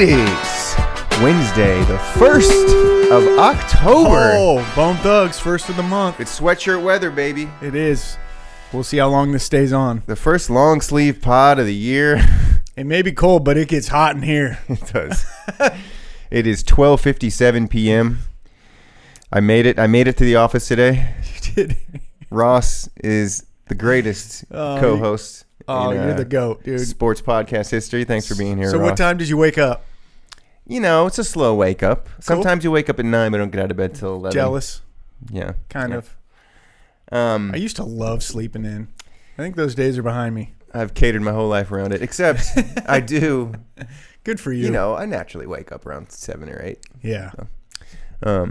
is Wednesday, the 1st of October. Oh, Bone Thugs, first of the month. It's sweatshirt weather, baby. It is. We'll see how long this stays on. The first long sleeve pod of the year. It may be cold, but it gets hot in here. It does. It is 12:57 p.m. I made it to the office today. You did. Ross is the greatest co-host. You're the GOAT, dude. Sports podcast history. Thanks for being here, So Ross. what time did you wake up? You know, it's a slow wake up. Cool. Sometimes you wake up at 9 but don't get out of bed till 11. Jealous? Yeah. Kind of. I I used to love sleeping in. I think those days are behind me. I've catered my whole life around it, except I do. Good for you. You know, I naturally wake up around 7 or 8. Yeah. All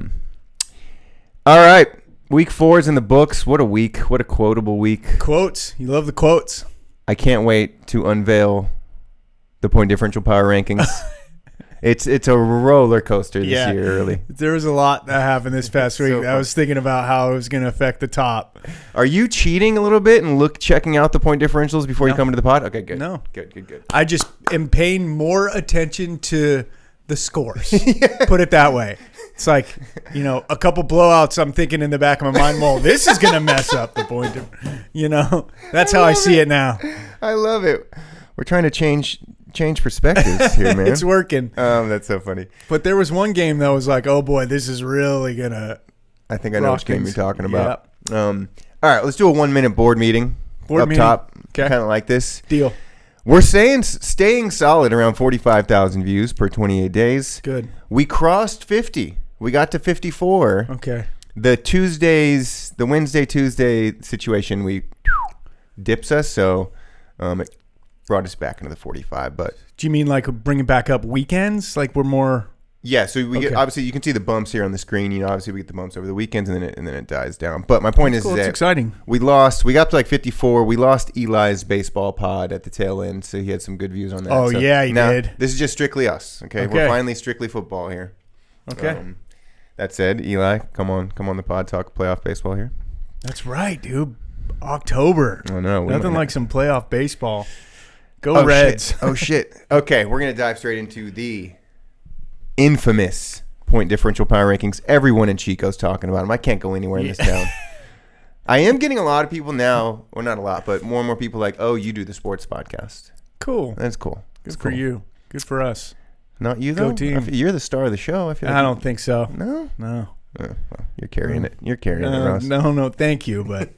right. Week 4 is in the books. What a week. What a quotable week. Quotes. You love the quotes. I can't wait to unveil the point differential power rankings. It's a roller coaster this year early. There was a lot that happened this past week. So I was thinking about how it was going to affect the top. Are you cheating a little bit and checking out the point differentials before you come into the pod? Okay, good. No. Good. I just am paying more attention to the scores. Put it that way. It's like, you know, a couple blowouts, I'm thinking in the back of my mind, well, this is going to mess up the point. You know, that's how I see it now. I love it. We're trying to change perspectives here, man. It's working. That's so funny. But there was one game that was like, oh, boy, this is really going to. I think I know which game you're talking about. Yep. All right, let's do a 1-minute board meeting up top. Okay. Kind of like this. Deal. We're staying solid around 45,000 views per 28 days. Good. We crossed 50. We got to 54. Okay. The Wednesday, Tuesday situation, we dips us, so it brought us back into the 45. But do you mean like bringing back up weekends? Like we're more. Yeah, so we get, obviously you can see the bumps here on the screen. You know, obviously we get the bumps over the weekends and then it dies down. But my point is cool. that it's exciting. We got up to like 54. We lost Eli's baseball pod at the tail end, so he had some good views on that. Oh, so yeah, he did. This is just strictly us. Okay, we're finally strictly football here. Okay. That said, Eli, come on the pod, talk playoff baseball here. That's right, dude. October. Oh no, nothing like some playoff baseball. Go Reds. Shit. Oh shit. Okay, we're gonna dive straight into the infamous point differential power rankings. Everyone in Chico's talking about them. I can't go anywhere in this town. I am getting a lot of people now, or not a lot, but more and more people like, oh, you do the sports podcast. Cool. That's cool. Good for you. Good for us. Not you though. Go team. You're the star of the show. I don't think so. No. No. Well, you're carrying it. You're carrying it, Ross. No. Thank you, but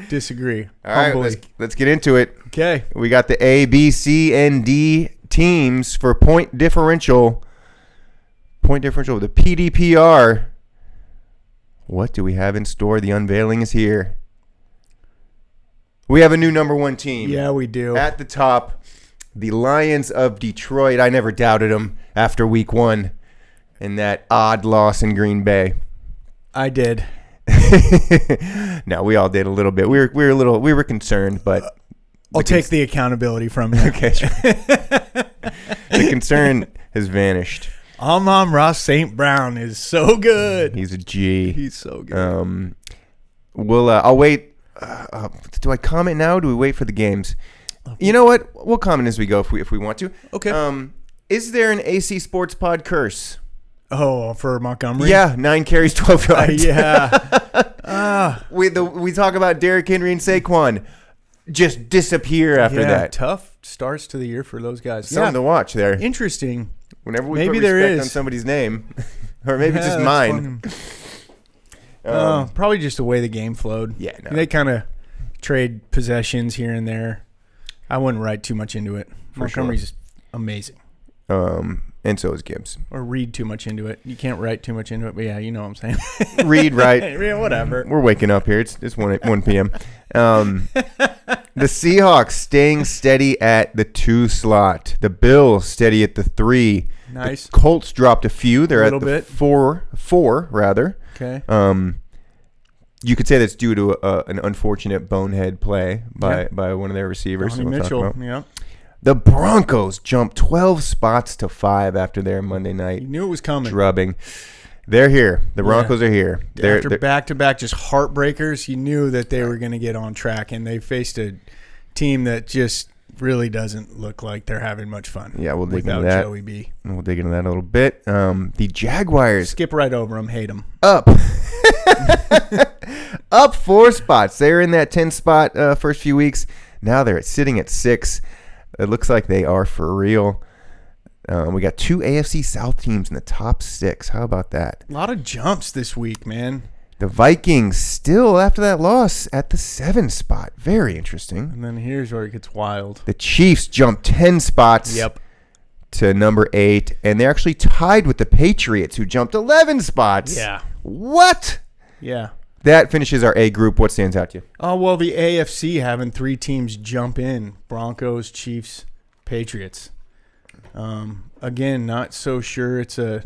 disagree. All right, let's get into it. Okay. We got the A, B, C, and D teams for point differential. Point differential. The PDPR. What do we have in store? The unveiling is here. We have a new number 1 team. Yeah, we do. At the top. The Lions of Detroit. I never doubted them after week 1 and that odd loss in Green Bay. I did. No, we all did a little bit. We were concerned, but I'll take the accountability from you. Okay. The concern has vanished. Ross St. Brown is so good. He's a G. He's so good. I'll wait. Do I comment now? Or do we wait for the games? You know what? We'll comment as we go if we want to. Okay. Is there an AC Sports Pod curse? Oh, for Montgomery? Yeah, 9 carries, 12 yards. Yeah. We talk about Derrick Henry and Saquon just disappear after that. Tough starts to the year for those guys. Something to watch there. Interesting. Whenever we put respect on somebody's name, or maybe it's just mine. Probably just the way the game flowed. Yeah, no. They kind of trade possessions here and there. I wouldn't write too much into it. Montgomery's amazing. And so is Gibbs. Or read too much into it. You can't write too much into it, but yeah, you know what I'm saying. Read, right. Whatever. We're waking up here. It's 1 p.m. The Seahawks staying steady at the 2 slot. The Bills steady at the 3. Nice. The Colts dropped a few. They're at the 4 rather. Okay. You could say that's due to an unfortunate bonehead play by one of their receivers. Donnie Mitchell. Yeah. The Broncos jumped 12 spots to 5 after their Monday night. You knew it was coming. Drubbing. They're here. The Broncos are here. After back-to-back just heartbreakers, you knew that they were going to get on track, and they faced a team that just really doesn't look like they're having much fun. Yeah, we'll dig into without that. Joey B. We'll dig into that a little bit. The Jaguars Skip right over them. Hate them. up. Up 4 spots. They're in that 10 spot first few weeks. Now they're sitting at 6. It looks like they are for real. We got 2 AFC South teams in the top 6. How about that? A lot of jumps this week, man. The Vikings still, after that loss, at the 7 spot. Very interesting. And then here's where it gets wild. The Chiefs jumped 10 spots to number 8, and they're actually tied with the Patriots, who jumped 11 spots. Yeah. What? Yeah. That finishes our A group. What stands out to you? Oh, well, the AFC having 3 teams jump in. Broncos, Chiefs, Patriots. Again, not so sure it's a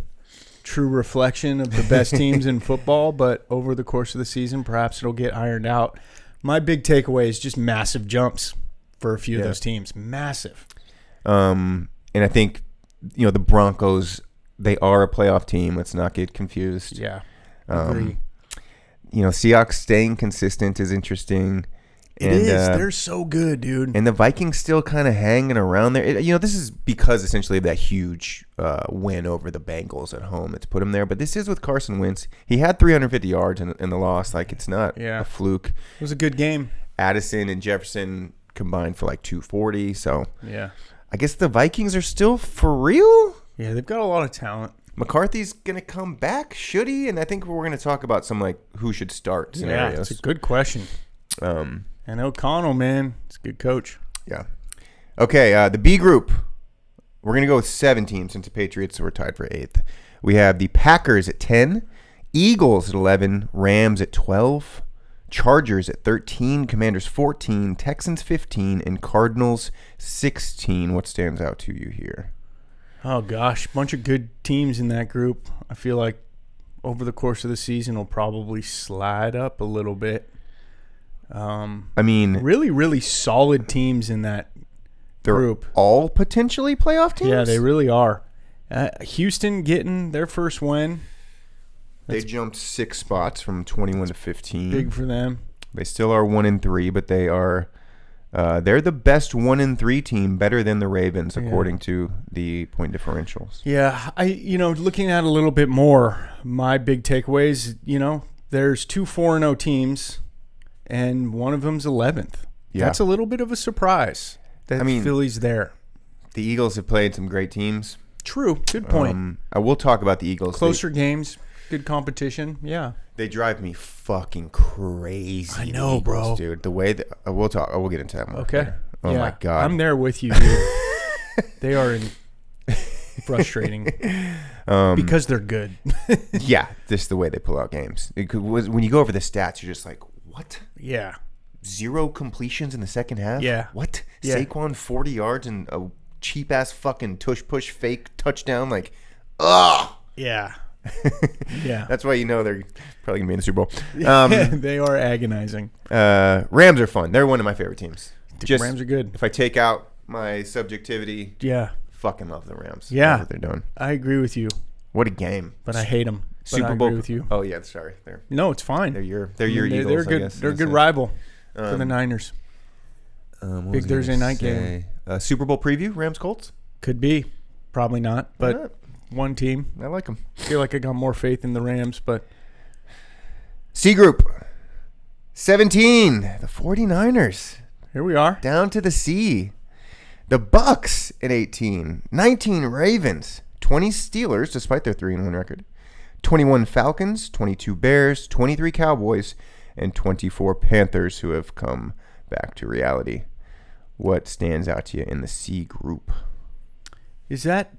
true reflection of the best teams in football, but over the course of the season, perhaps it'll get ironed out. My big takeaway is just massive jumps for a few of those teams. Massive. And I think, the Broncos, they are a playoff team. Let's not get confused. Yeah. Agree. Seahawks staying consistent is interesting. It is. They're so good, dude. And the Vikings still kind of hanging around there. This is because essentially of that huge win over the Bengals at home that's put him there. But this is with Carson Wentz. He had 350 yards in the loss. Like, it's not a fluke. It was a good game. Addison and Jefferson combined for like 240. So yeah, I guess the Vikings are still for real. Yeah, they've got a lot of talent. McCarthy's going to come back, should he? And I think we're going to talk about some, like, who should start scenarios. Yeah, it's a good question. And O'Connell, man, it's a good coach. Yeah. Okay, the B group. We're going to go with 7 teams since the Patriots were tied for 8th. We have the Packers at 10, Eagles at 11, Rams at 12, Chargers at 13, Commanders 14, Texans 15, and Cardinals 16. What stands out to you here? Oh, gosh, bunch of good teams in that group. I feel like over the course of the season will probably slide up a little bit. Really, really solid teams in that group. All potentially playoff teams? Yeah, they really are. Houston getting their first win. They jumped 6 spots from 21 to 15. Big for them. They still are 1-3, but they are they're the best 1-3 team, better than the Ravens, according to the point differentials. Yeah, looking at a little bit more, my big takeaways, there's 2 4-0 teams, and one of them's 11th. Yeah. That's a little bit of a surprise that Philly's there. The Eagles have played some great teams. True. Good point. I will talk about the Eagles. Closer games, good competition. Yeah. They drive me fucking crazy. I know, Eagles, bro. Dude, the way that we'll talk. We'll get into that more. Okay. Later. Oh my God. I'm there with you, dude. They are frustrating because they're good. Yeah, just the way they pull out games. When you go over the stats, you're just like, what? Yeah. 0 completions in the second half? Yeah. What? Yeah. Saquon 40 yards and a cheap ass fucking tush-push fake touchdown? Like, ugh. Yeah. Yeah. That's why they're probably going to be in the Super Bowl. They are agonizing. Rams are fun. They're one of my favorite teams. Rams are good. If I take out my subjectivity, fucking love the Rams. Yeah. Love what they're doing. I agree with you. What a game. But I hate them. Super Bowl. I agree with you. Oh, yeah, sorry. No, it's fine. They're your Eagles, they're good. I guess. They're a good rival for the Niners. Big Thursday night game. Super Bowl preview, Rams Colts? Could be. Probably not. But one team. I like them. I feel like I got more faith in the Rams, but. C Group. 17. The 49ers. Here we are. Down to the C. The Bucks at 18. 19 Ravens. 20 Steelers, despite their 3-1 record. 21 Falcons. 22 Bears. 23 Cowboys. And 24 Panthers, who have come back to reality. What stands out to you in the C Group? Is that...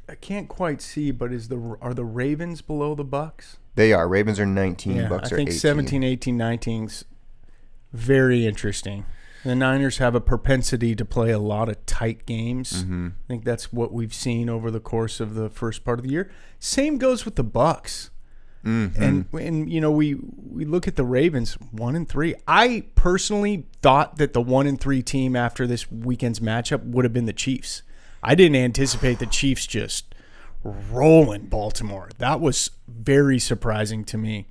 I can't quite see, but are the Ravens below the Bucks? They are. Ravens are 19. Bucks are 18. I think 17, 18, 19's very interesting. The Niners have a propensity to play a lot of tight games. Mm-hmm. I think that's what we've seen over the course of the first part of the year. Same goes with the Bucks. Mm-hmm. And we look at the Ravens 1-3. I personally thought that the 1-3 team after this weekend's matchup would have been the Chiefs. I didn't anticipate the Chiefs just rolling Baltimore. That was very surprising to me.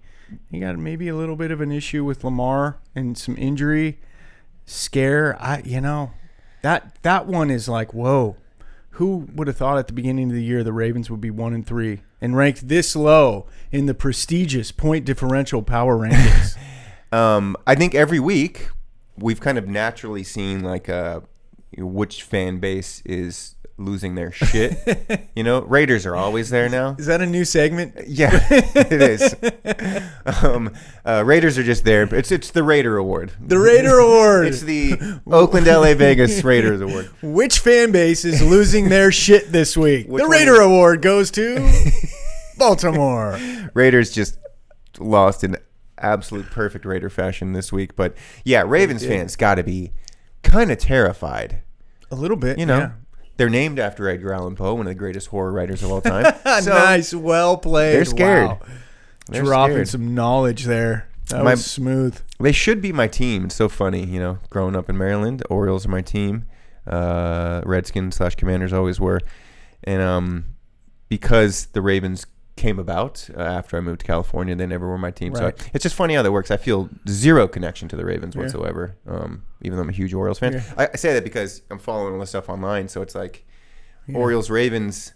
You got maybe a little bit of an issue with Lamar and some injury scare. That one is like, whoa. Who would have thought at the beginning of the year the Ravens would be 1-3 and ranked this low in the prestigious point differential power rankings? I think every week we've kind of naturally seen like which fan base is losing their shit. Raiders are always there now. Is that a new segment? Yeah, it is. Raiders are just there. It's the Raider Award. The Raider Award. It's the Oakland, LA, Vegas Raiders Award. Which fan base is losing their shit this week? The Raider Award goes to Baltimore. Raiders just lost in absolute perfect Raider fashion this week. But yeah, Ravens fans got to be kind of terrified. A little bit, yeah. They're named after Edgar Allan Poe, one of the greatest horror writers of all time. So nice, well played. They're scared. Wow. They're dropping scared. some knowledge there. That was smooth. They should be my team. It's so funny, growing up in Maryland, Orioles are my team. Redskins/Commanders always were. And because the Ravens came about after I moved to California, they never were my team. Right. So it's just funny how that works. I feel zero connection to the Ravens whatsoever, even though I'm a huge Orioles fan. Yeah. I say that because I'm following all this stuff online, so it's like Orioles, Ravens,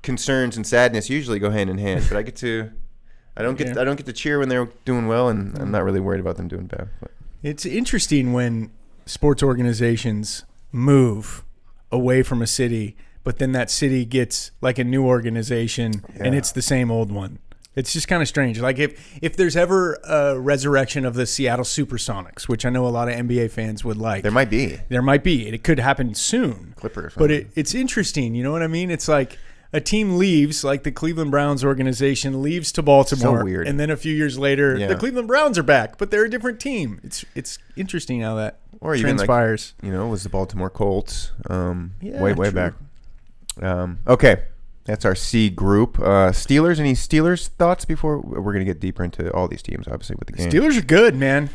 concerns and sadness usually go hand in hand. But I don't get to cheer when they're doing well, and I'm not really worried about them doing bad. But. It's interesting when sports organizations move away from a city, but then that city gets like a new organization and it's the same old one. It's just kind of strange. Like if there's ever a resurrection of the Seattle Supersonics, which I know a lot of NBA fans would like. There might be. It could happen soon. Clippers. But it's interesting. You know what I mean? It's like a team leaves, like the Cleveland Browns organization leaves to Baltimore. So weird. And then a few years later, the Cleveland Browns are back, but they're a different team. It's interesting how that transpires. Even like, was the Baltimore Colts way back. Okay, that's our C group. Steelers. Any Steelers thoughts before we're going to get deeper into all these teams? Obviously, with the game. Steelers are good, man.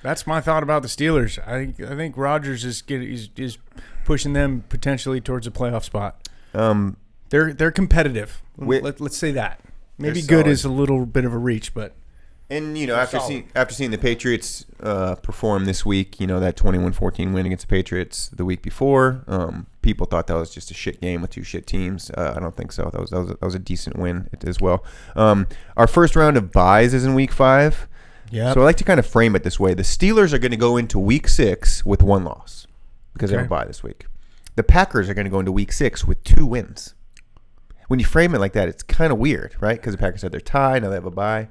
That's my thought about the Steelers. I think Rodgers is pushing them potentially towards a playoff spot. They're competitive. Let's say that. Maybe good is a little bit of a reach, but. And, after seeing the Patriots perform this week, that 21-14 win against the Patriots the week before, people thought that was just a shit game with two shit teams. I don't think so. That was a decent win as well. Our first round of buys is in week 5. Yeah. So I like to kind of frame it this way. The Steelers are going to go into week 6 with 1 loss because they have a bye this week. The Packers are going to go into week 6 with 2 wins. When you frame it like that, it's kind of weird, right? Because the Packers had their tie, now they have a bye.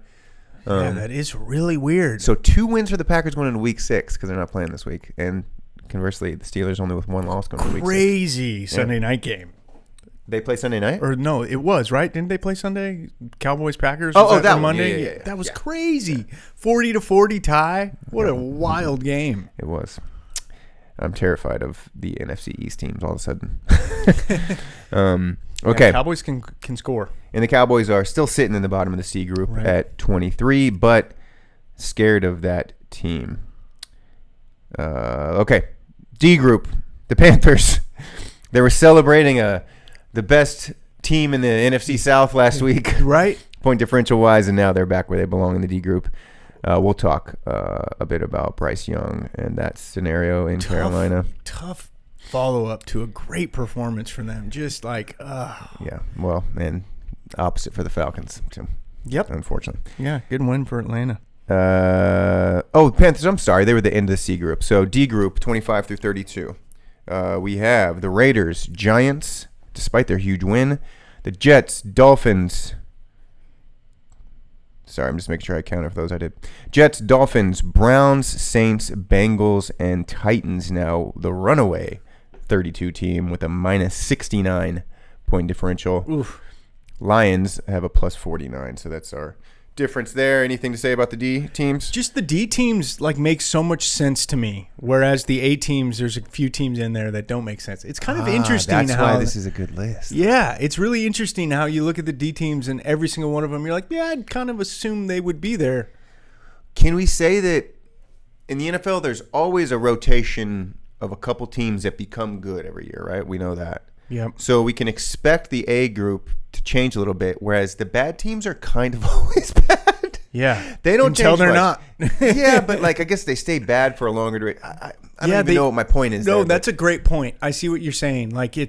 That is really weird. So 2 wins for the Packers going into week 6 because they're not playing this week. And conversely, the Steelers only with 1 loss going into week 6. Crazy Sunday night game. They play Sunday night? Or no, it was, right? Didn't they play Sunday? Cowboys, Packers? That Monday? Yeah. That was crazy. 40-40 tie. What a wild game. It was. I'm terrified of the NFC East teams all of a sudden. Okay. Cowboys can score. And the Cowboys are still sitting in the bottom of the C group at 23, but scared of that team. Okay. D group, the Panthers. They were celebrating the best team in the NFC South last week. Right. Point differential wise, and now they're back where they belong in the D group. We'll talk a bit about Bryce Young and that scenario in Carolina. Tough follow-up to a great performance from them. Just like, yeah, well, and opposite for the Falcons, too. Yep. Unfortunately. Yeah, good win for Atlanta. Panthers, I'm sorry. They were the end of the C group. So D group, 25 through 32. We have the Raiders, Giants, despite their huge win. The Jets, Dolphins. Sorry, I'm just making sure I counted for those. I did. Jets, Dolphins, Browns, Saints, Bengals, and Titans now the runaway 32 team with a minus 69 point differential. Oof. Lions have a plus 49, so that's our difference there. Anything to say about the D teams? Just the D teams make so much sense to me, whereas the A teams, there's a few teams in there that don't make sense. It's kind of interesting. That's why this is a good list. Yeah, it's really interesting how you look at the D teams and every single one of them, you're like, yeah, I'd kind of assume they would be there. Can we say that in the NFL, there's always a rotation of a couple teams that become good every year, right? We know that. Yep. So we can expect the A group to change a little bit, whereas the bad teams are kind of always bad. Yeah. They don't until change they're much. not. Yeah, but like I guess they stay bad for a longer duration. I don't even know what my point is. No, there, that's a great point. I see what you're saying. Like I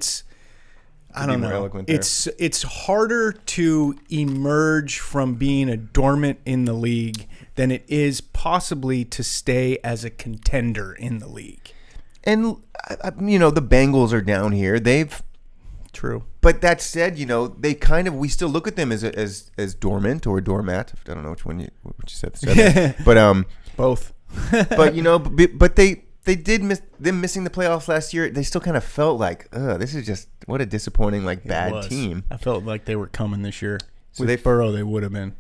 don't know. It's harder to emerge from being a dormant in the league than it is possibly to stay as a contender in the league. And the Bengals are down here. True. But that said, we still look at them as dormant or doormat. I don't know which one you said. But both. but they did miss them missing the playoffs last year. They still kind of felt like, this is just what a disappointing bad team. I felt like they were coming this year. So With Burrow, they would have been.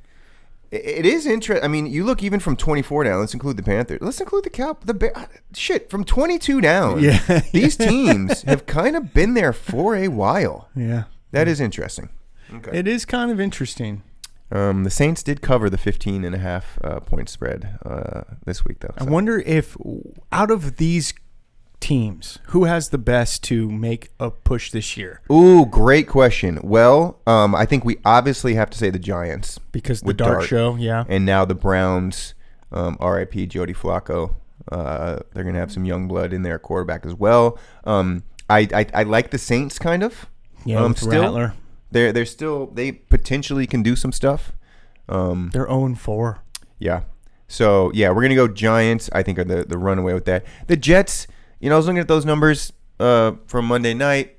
It is interesting. I mean, you look even from 24 down. Let's include the Panthers. Let's include from 22 down. Yeah, these teams have kind of been there for a while. Yeah, that is interesting. Okay. It is kind of interesting. The Saints did cover the 15.5 point spread this week, though. So. I wonder if out of these teams, who has the best to make a push this year? Ooh, great question. Well, I think we obviously have to say the Giants. Because the Dart Show, yeah. And now the Browns, R.I.P. Jody Flacco. They're going to have some young blood in their quarterback as well. I like the Saints kind of. Yeah, still. Rattler. They potentially can do some stuff. They're 0-4. Yeah. So, yeah, we're going to go Giants, I think, are the runaway with that. The Jets, I was looking at those numbers from Monday night.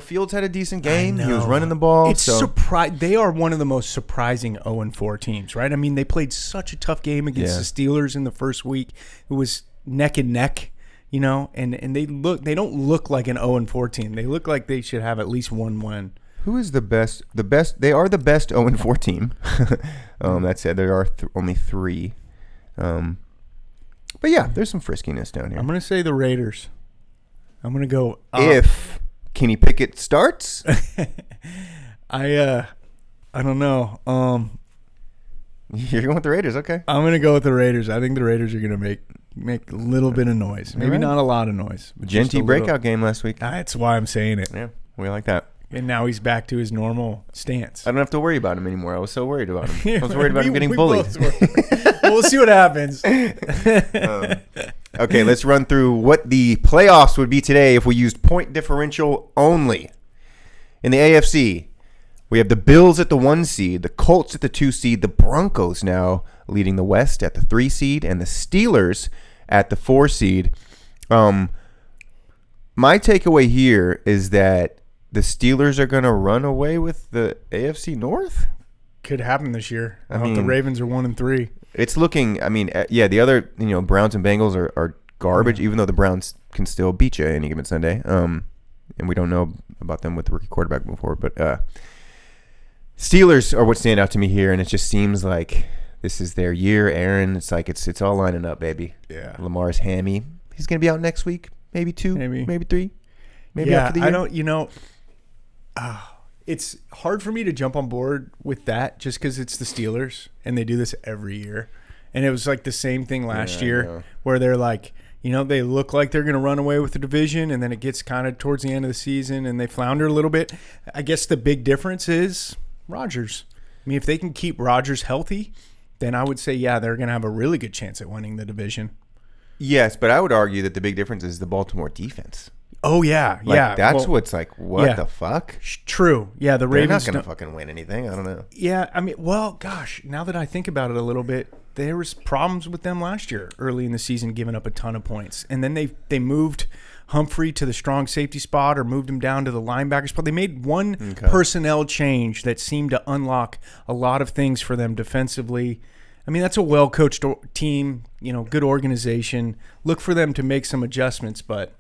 Fields had a decent game. He was running the ball. They are one of the most surprising 0-4 teams, right? I mean, they played such a tough game against the Steelers in the first week. It was neck and neck, and they don't look like an 0-4 team. They look like they should have at least one win. Who is the best? They are the best 0-4 team. That said, there are only 3. But yeah, there's some friskiness down here. I'm going to say the Raiders. I'm going to go if Kenny Pickett starts. I don't know. You're going with the Raiders, okay? I'm going to go with the Raiders. I think the Raiders are going to make a little bit of noise. Maybe not a lot of noise. Genty breakout game last week. That's why I'm saying it. Yeah, we like that. And now he's back to his normal stance. I don't have to worry about him anymore. I was so worried about him. I was worried about him getting bullied. We'll see what happens. Okay, let's run through what the playoffs would be today if we used point differential only. In the AFC, we have the Bills at the 1 seed, the Colts at the 2 seed, the Broncos now leading the West at the 3 seed, and the Steelers at the 4 seed. My takeaway here is that the Steelers are going to run away with the AFC North? Could happen this year. I mean, the Ravens are 1-3. It's looking, the other, Browns and Bengals are garbage, even though the Browns can still beat you any given Sunday. And we don't know about them with the rookie quarterback moving forward. But Steelers are what stand out to me here, and it just seems like this is their year. Aaron, it's like it's all lining up, baby. Yeah. Lamar's hammy. He's going to be out next week, maybe 2, maybe 3. Maybe after the year. It's hard for me to jump on board with that just because it's the Steelers and they do this every year. And it was like the same thing last year where they're like, they look like they're going to run away with the division and then it gets kind of towards the end of the season and they flounder a little bit. I guess the big difference is Rodgers. I mean, if they can keep Rodgers healthy, then I would say, they're going to have a really good chance at winning the division. Yes, but I would argue that the big difference is the Baltimore defense. Oh, yeah. That's what's like, what the fuck? True. Yeah, the Ravens. They're not going to fucking win anything. I don't know. Yeah, I mean, well, gosh, now that I think about it a little bit, there was problems with them last year early in the season, giving up a ton of points. And then they moved Humphrey to the strong safety spot or moved him down to the linebacker spot. They made one personnel change that seemed to unlock a lot of things for them defensively. I mean, that's a well-coached team, good organization. Look for them to make some adjustments, but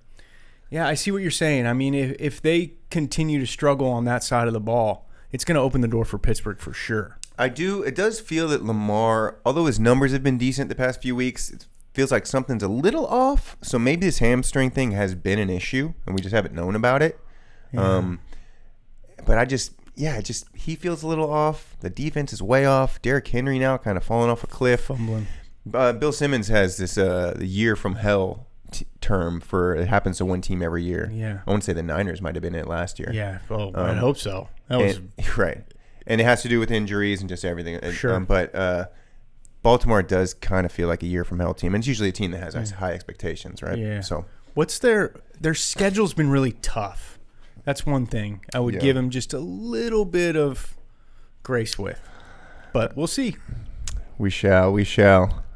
yeah, I see what you're saying. I mean, if they continue to struggle on that side of the ball, it's going to open the door for Pittsburgh for sure. I do. It does feel that Lamar, although his numbers have been decent the past few weeks, it feels like something's a little off. So maybe this hamstring thing has been an issue, and we just haven't known about it. Yeah. But he feels a little off. The defense is way off. Derrick Henry now kind of falling off a cliff. Fumbling. Bill Simmons has this the year from hell term for it happens to one team every year. Yeah, I want to say the Niners might have been it last year. Yeah, I hope so. That was right, and it has to do with injuries and just everything. Sure, but Baltimore does kind of feel like a year from hell team. And it's usually a team that has high expectations, right? Yeah. So what's their schedule's been really tough. That's one thing I would give them just a little bit of grace with. But we'll see. We shall.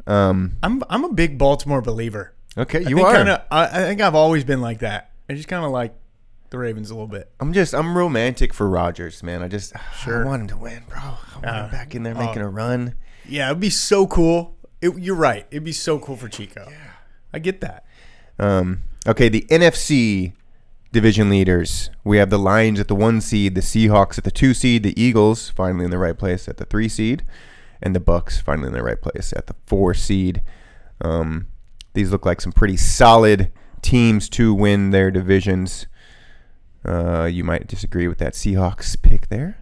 I'm a big Baltimore believer. Okay, you are. I think I've always been like that. I just kind of like the Ravens a little bit. I'm romantic for Rodgers, man. I want him to win, bro. I want him back in there making a run. Yeah, it'd be so cool. You're right. It'd be so cool for Chico. Yeah. I get that. Okay, the NFC division leaders. We have the Lions at the 1 seed, the Seahawks at the 2 seed, the Eagles finally in the right place at the 3 seed, and the Bucks finally in the right place at the 4 seed. These look like some pretty solid teams to win their divisions. You might disagree with that Seahawks pick there.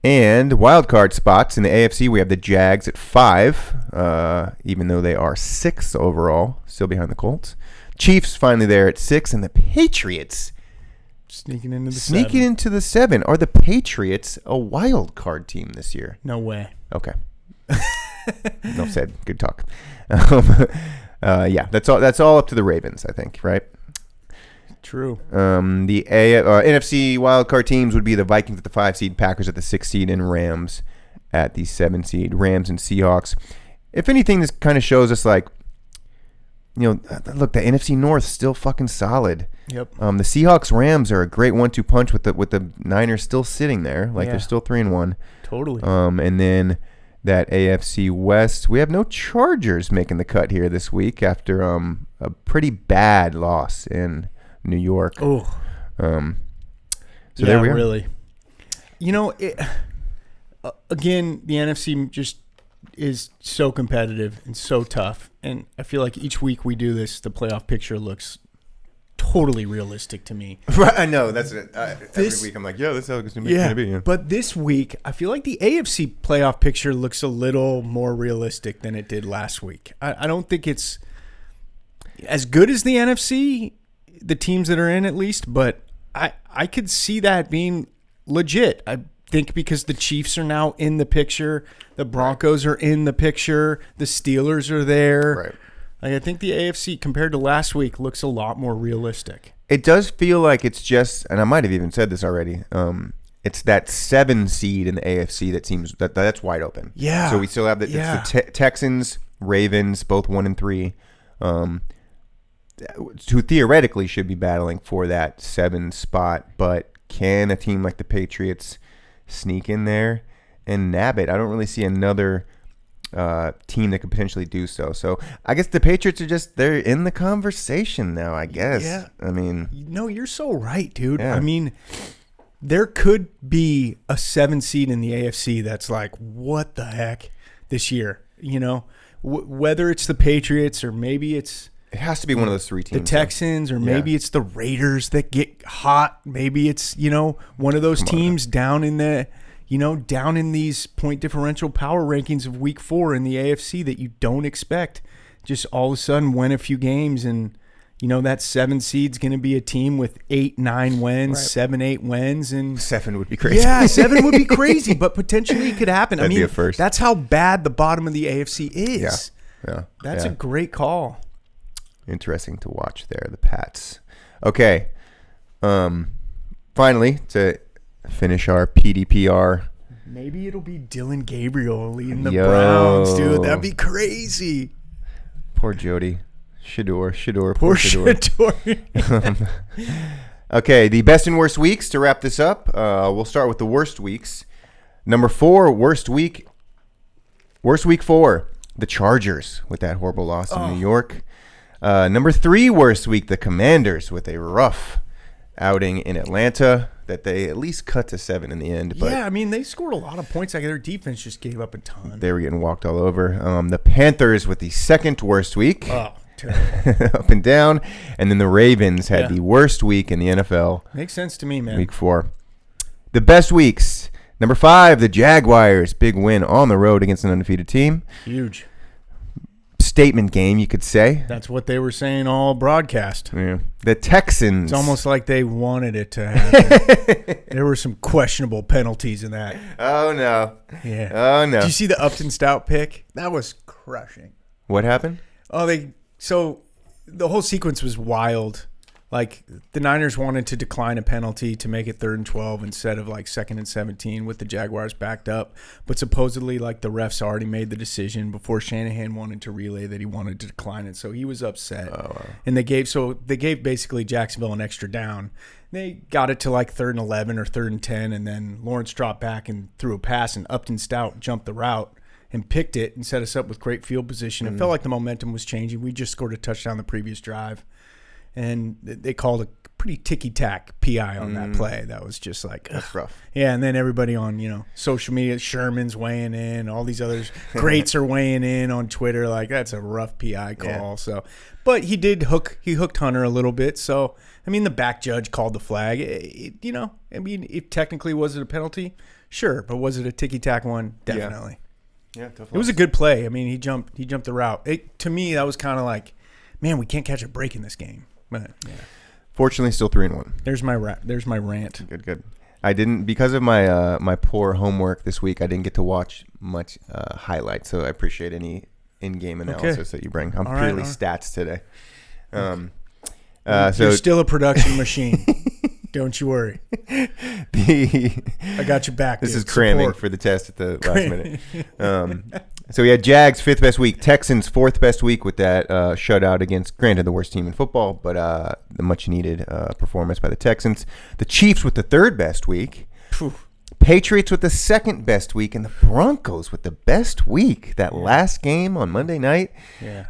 And wild card spots in the AFC, we have the Jags at 5, even though they are 6th overall, still behind the Colts. Chiefs finally there at 6, and the Patriots sneaking into the 7. Are the Patriots a wild card team this year? No way. Okay. Enough said. Good talk. Yeah, that's all up to the Ravens, I think, right? True. The NFC wildcard teams would be the Vikings at the 5 seed, Packers at the 6 seed, and Rams at the 7 seed. Rams and Seahawks. If anything, this kind of shows us look, the NFC North is still fucking solid. Yep. The Seahawks Rams are a great 1-2 punch with the Niners still sitting there, they're still 3-1. Totally. And then that AFC West, we have no Chargers making the cut here this week after a pretty bad loss in New York. Oh. So there we are. Really. Again, the NFC just is so competitive and so tough. And I feel like each week we do this, the playoff picture looks totally realistic to me. Right, I know. That's it. Every week I'm like, this is how it's going to be. Yeah. But this week, I feel like the AFC playoff picture looks a little more realistic than it did last week. I don't think it's as good as the NFC, the teams that are in at least, but I could see that being legit. I think because the Chiefs are now in the picture, the Broncos are in the picture, the Steelers are there. Right. I think the AFC compared to last week looks a lot more realistic. It does feel like it's just, and I might have even said this already, it's that 7 seed in the AFC that seems that's wide open. Yeah. So we still have it's the Texans, Ravens, both 1 and 3. Who theoretically should be battling for that 7 spot, but can a team like the Patriots sneak in there and nab it? I don't really see another team that could potentially do so. So I guess the Patriots are they're in the conversation now, I guess. Yeah. I mean, you're so right, dude. Yeah. I mean, there could be a 7 seed in the AFC that's like, what the heck this year? Whether it's the Patriots or maybe it has to be one of those 3 teams. The Texans, or maybe it's the Raiders that get hot. Maybe it's, one of those teams down in the, down in these point differential power rankings of week 4 in the AFC that you don't expect. Just all of a sudden win a few games, and, that 7 seed's going to be a team with 8-9 wins, right. 7-8 wins. And 7 would be crazy. Yeah, 7 would be crazy, but potentially it could happen. That'd be a first. That's how bad the bottom of the AFC is. Yeah. That's a great call. Interesting to watch there, the Pats. Okay. Finally, to finish our PDPR. Maybe it'll be Dylan Gabriel leading the Browns, dude. That'd be crazy. Poor Jody. Shador. Poor Shador. Okay, the best and worst weeks to wrap this up. We'll start with the worst weeks. Number 4, worst week 4, the Chargers with that horrible loss in New York. Number 3 worst week, the Commanders with a rough outing in Atlanta that they at least cut to 7 in the end. But yeah, they scored a lot of points. Their defense just gave up a ton. They were getting walked all over. The Panthers with the 2nd worst week. Oh, terrible. Up and down. And then the Ravens had the worst week in the NFL. Makes sense to me, man. Week 4. The best weeks. Number 5, the Jaguars. Big win on the road against an undefeated team. Huge. statement game, you could say. That's what they were saying all broadcast. Yeah. The Texans. It's almost like they wanted it to happen. There were some questionable penalties in that. Oh, no. Yeah. Oh, no. Did you see the Upton Stout pick? That was crushing. What happened? So the whole sequence was wild. Like, the Niners wanted to decline a penalty to make it 3rd and 12 instead of, like, 2nd and 17 with the Jaguars backed up. But supposedly, like, the refs already made the decision before Shanahan wanted to relay that he wanted to decline it. So he was upset. Oh, wow. And they gave basically Jacksonville an extra down. They got it to, like, 3rd and 11 or 3rd and 10, and then Lawrence dropped back and threw a pass, and Upton Stout jumped the route and picked it and set us up with great field position. It felt like the momentum was changing. We just scored a touchdown the previous drive. And they called a pretty ticky-tack PI on that play. That was just like... That's rough. Yeah, and then everybody on, social media, Sherman's weighing in, all these others, greats are weighing in on Twitter. Like, that's a rough PI call. Yeah. So, but he hooked Hunter a little bit. So, I mean, the back judge called the flag. If technically was it a penalty? Sure. But was it a ticky-tack one? Definitely. Yeah, definitely. It was a good play. I mean, he jumped the route. To me, that was kind of like, man, we can't catch a break in this game. But, yeah. Fortunately, still 3-1. There's my rant. Good. I didn't, because of my my poor homework this week, I didn't get to watch much highlights, so I appreciate any in-game analysis that you bring. I'm purely stats today. You're still a production machine. Don't you worry. I got your back. This is cramming for the test at the last minute. So we had Jags 5th best week, Texans 4th best week with that shutout against, granted, the worst team in football, but the much needed performance by the Texans. The Chiefs with the 3rd best week. Whew. Patriots with the 2nd best week, and the Broncos with the best week. That last game on Monday night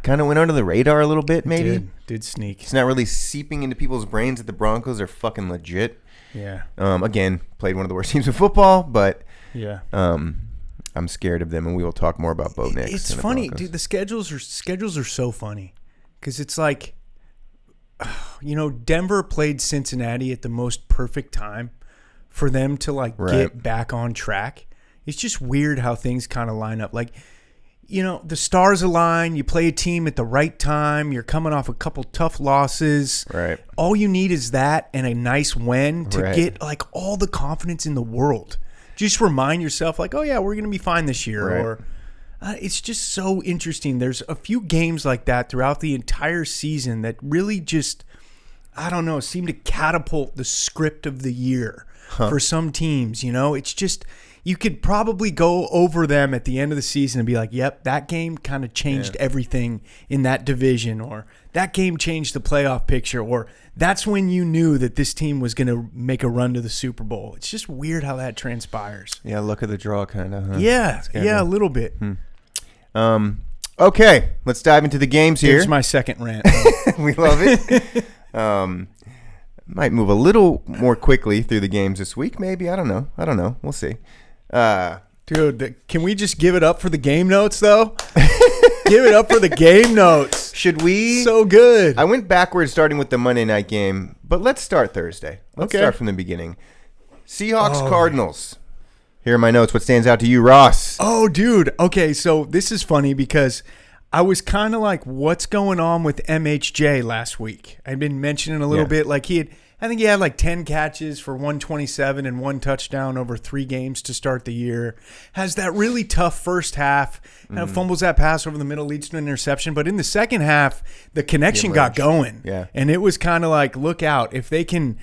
kind of went under the radar a little bit, maybe. Did sneak. It's not really seeping into people's brains that the Broncos are fucking legit. Yeah. Again, played one of the worst teams in football, but yeah. I'm scared of them, and we will talk more about Bo Nix. It's funny, dude. The schedules are so funny because it's like, Denver played Cincinnati at the most perfect time for them to get back on track. It's just weird how things kind of line up. Like, the stars align. You play a team at the right time. You're coming off a couple tough losses. Right. All you need is that and a nice win to get all the confidence in the world. Just remind yourself, oh, yeah, we're going to be fine this year. Right. Or it's just so interesting. There's a few games like that throughout the entire season that really just, I don't know, seem to catapult the script of the year for some teams. It's just, you could probably go over them at the end of the season and be like, yep, that game kind of changed everything in that division, or that game changed the playoff picture, or that's when you knew that this team was going to make a run to the Super Bowl. It's just weird how that transpires. Yeah, luck of the draw kind of. Huh? Yeah, a little bit. Okay, let's dive into the games here. Here's my second rant. We love it. Might move a little more quickly through the games this week, maybe. I don't know. We'll see. Dude, can we just give it up for the game notes, though? Give it up for the game notes. Should we? So good. I went backwards starting with the Monday night game, but let's start Thursday. Let's start from the beginning. Seahawks, Cardinals. Here are my notes. What stands out to you, Ross? Oh, dude. Okay, so this is funny because I was kind of like, what's going on with MHJ last week? I'd been mentioning a little bit. Like I think he had like 10 catches for 127 and 1 touchdown over 3 games to start the year. Has that really tough first half. Kind of fumbles that pass over the middle, leads to an interception. But in the second half, the connection got going. Yeah. And it was kind of like, look out. If they can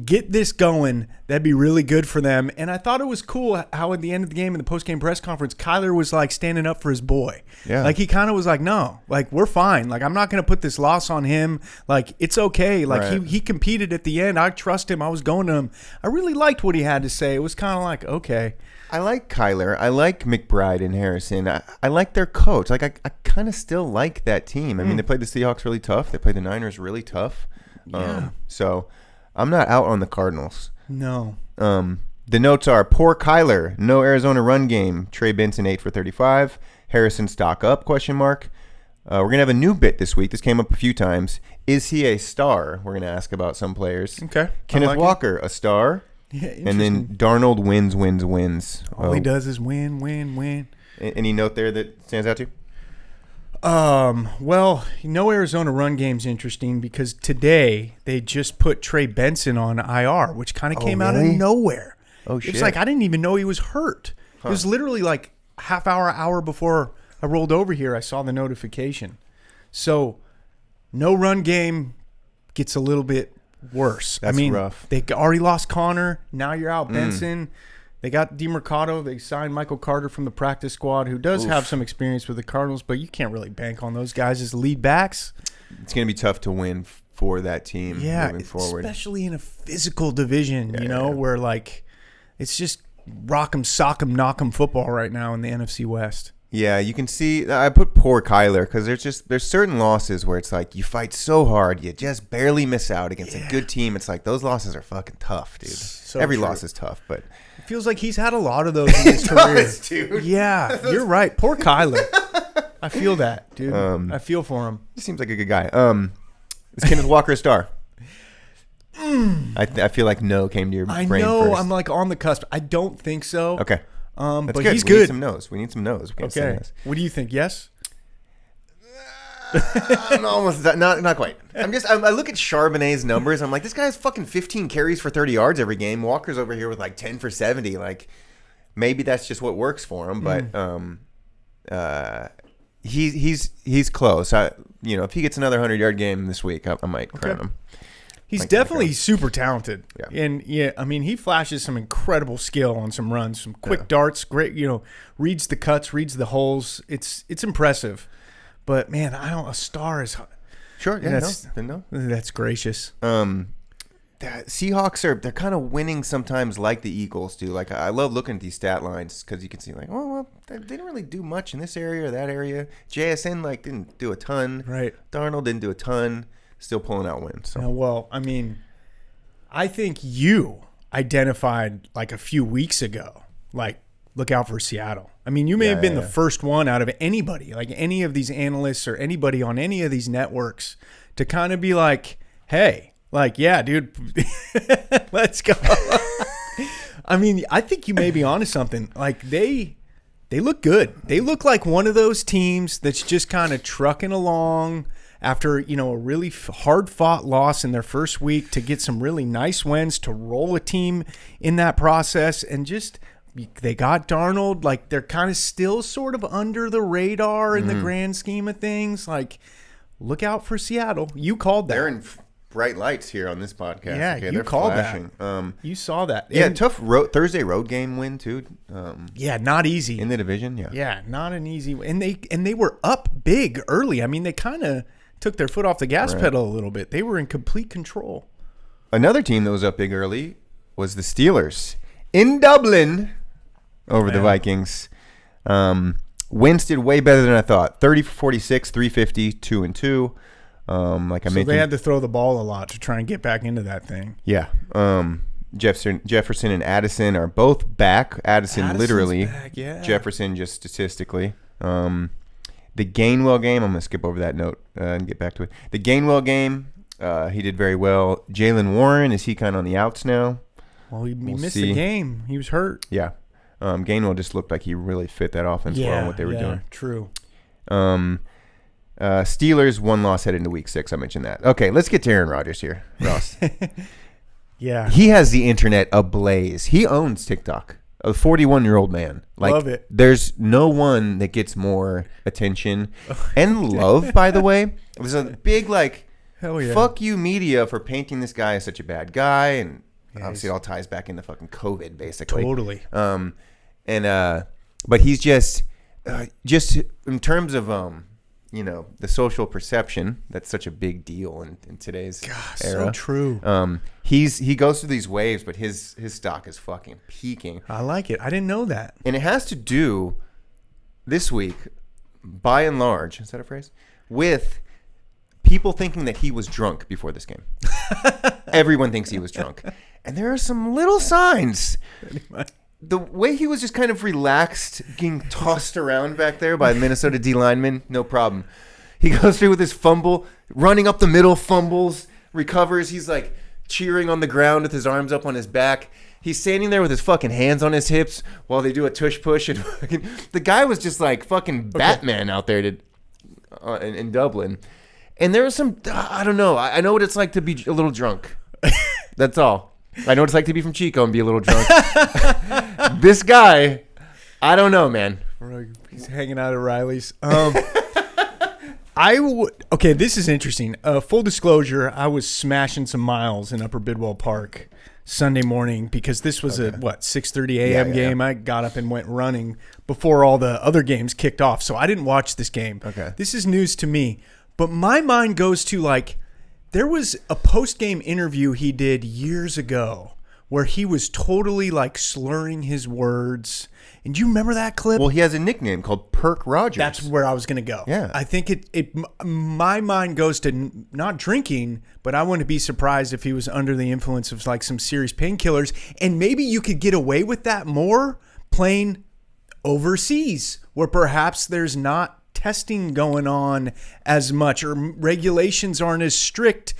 get this going, that'd be really good for them. And I thought it was cool how at the end of the game in the post-game press conference, Kyler was like standing up for his boy. Yeah. Like he kind of was like, no, like we're fine. Like I'm not going to put this loss on him. Like it's okay. Like he competed at the end. I trust him. I was going to him. I really liked what he had to say. It was kind of like, okay. I like Kyler. I like McBride and Harrison. I like their coach. Like I kind of still like that team. I mean, they played the Seahawks really tough. They played the Niners really tough. Yeah. So I'm not out on the Cardinals. No. The notes are poor Kyler, no Arizona run game. Trey Benson 8 for 35. Harrison stock up ? We're gonna have a new bit this week. This came up a few times. Is he a star? We're gonna ask about some players. Okay. Kenneth Walker, a star. Yeah. And then Darnold wins. All he does is win. Any note there that stands out to you? Well, Arizona run game's interesting because today they just put Trey Benson on IR, which kind of came out of nowhere. Oh, shit. It's like I didn't even know he was hurt. It was literally like hour before I rolled over here, I saw the notification. So no run game gets a little bit worse. That's rough. They already lost Connor. Now you're out Benson. They got DeMercado. They signed Michael Carter from the practice squad, who does have some experience with the Cardinals, but you can't really bank on those guys as lead backs. It's going to be tough to win for that team moving forward. Especially in a physical division, where like it's just rock 'em, sock 'em, knock 'em football right now in the NFC West. Yeah, you can see. I put poor Kyler because there's certain losses where it's like you fight so hard, you just barely miss out against a good team. It's like those losses are fucking tough, dude. So Every true. loss is tough, but It feels like he's had a lot of those in his career. Dude. Yeah, you're right. Poor Kyler. I feel that, dude. I feel for him. He seems like a good guy. Is Kenneth Walker a star? I feel like no came to your brain first. I'm like on the cusp. I don't think so. Okay. But good. he's We good. need some no's. We need some no's. We can't say Okay. yes. What do you think? Yes? I'm almost not quite. I look at Charbonnet's numbers. I'm like, this guy has fucking 15 carries for 30 yards every game. Walker's over here with like 10 for 70. Like, maybe that's just what works for him. But he's close. If he gets another 100-yard game this week, I might crown him. He's definitely super talented. Yeah. And he flashes some incredible skill on some runs, some quick darts, great, reads the cuts, reads the holes. It's impressive. But man, a star is Sure, yeah, no. That's gracious. The Seahawks they're kind of winning sometimes like the Eagles do. Like I love looking at these stat lines because you can see like, they didn't really do much in this area or that area. JSN didn't do a ton. Right. Darnold didn't do a ton. Still pulling out wins. So. I think you identified like a few weeks ago, like look out for Seattle. You may have been the first one out of anybody, like any of these analysts or anybody on any of these networks to kind of be like, hey, like, yeah, dude, let's go. I think you may be onto something. Like they look good. They look like one of those teams that's just kind of trucking along after, a really hard-fought loss in their first week to get some really nice wins to roll a team in that process. And just they got Darnold. Like, they're kind of still sort of under the radar in the grand scheme of things. Like, look out for Seattle. You called that. They're in bright lights here on this podcast. Yeah, okay? you called that. You saw that. Yeah, tough Thursday road game win, too. Not easy. In the division, yeah. Yeah, not an easy one. And they were up big early. They kind of took their foot off the gas pedal a little bit. They were in complete control. Another team that was up big early was the Steelers in Dublin over the Vikings. Wentz did way better than I thought. 30 for 46, 350, 2-2. They had to throw the ball a lot to try and get back into that thing. Yeah. Jefferson and Addison are both back. Addison's literally. Back, yeah. Jefferson just statistically. The Gainwell game, I'm going to skip over that note and get back to it. The Gainwell game, he did very well. Jalen Warren, is he kind of on the outs now? Well, he missed the game. He was hurt. Yeah. Gainwell just looked like he really fit that offense well and what they were doing. True. Steelers, one loss headed into week 6. I mentioned that. Okay, let's get to Aaron Rodgers here, Ross. Yeah. He has the internet ablaze. He owns TikTok. A 41-year-old man. Love it. There's no one that gets more attention and love, by the way. It was a big, hell yeah, fuck you media for painting this guy as such a bad guy. And obviously it all ties back into fucking COVID, basically. Totally. But he's just in terms of, the social perception, that's such a big deal in today's era. So true. He goes through these waves, but his stock is fucking peaking. I like it. I didn't know that. And it has to do this week, by and large, is that a phrase? With people thinking that he was drunk before this game. Everyone thinks he was drunk. And there are some little signs. The way he was just kind of relaxed, getting tossed around back there by Minnesota D lineman, no problem. He goes through with his fumble, running up the middle, fumbles, recovers. He's like cheering on the ground with his arms up on his back. He's standing there with his fucking hands on his hips while they do a tush push. And the guy was just like fucking Batman out there. in Dublin, and there was some. I don't know. I know what it's like to be a little drunk. That's all. I know what it's like to be from Chico and be a little drunk. This guy, I don't know, man. He's hanging out at Riley's. Okay, this is interesting. Full disclosure, I was smashing some miles in Upper Bidwell Park Sunday morning because this was a 6:30 a.m. game. I got up and went running before all the other games kicked off, so I didn't watch this game. Okay. This is news to me, but my mind goes to there was a post-game interview he did years ago where he was totally slurring his words. And do you remember that clip? Well, he has a nickname called Perk Rogers. That's where I was going to go. Yeah. I think my mind goes to not drinking, but I wouldn't be surprised if he was under the influence of some serious painkillers. And maybe you could get away with that more playing overseas where perhaps there's not testing going on as much or regulations aren't as strict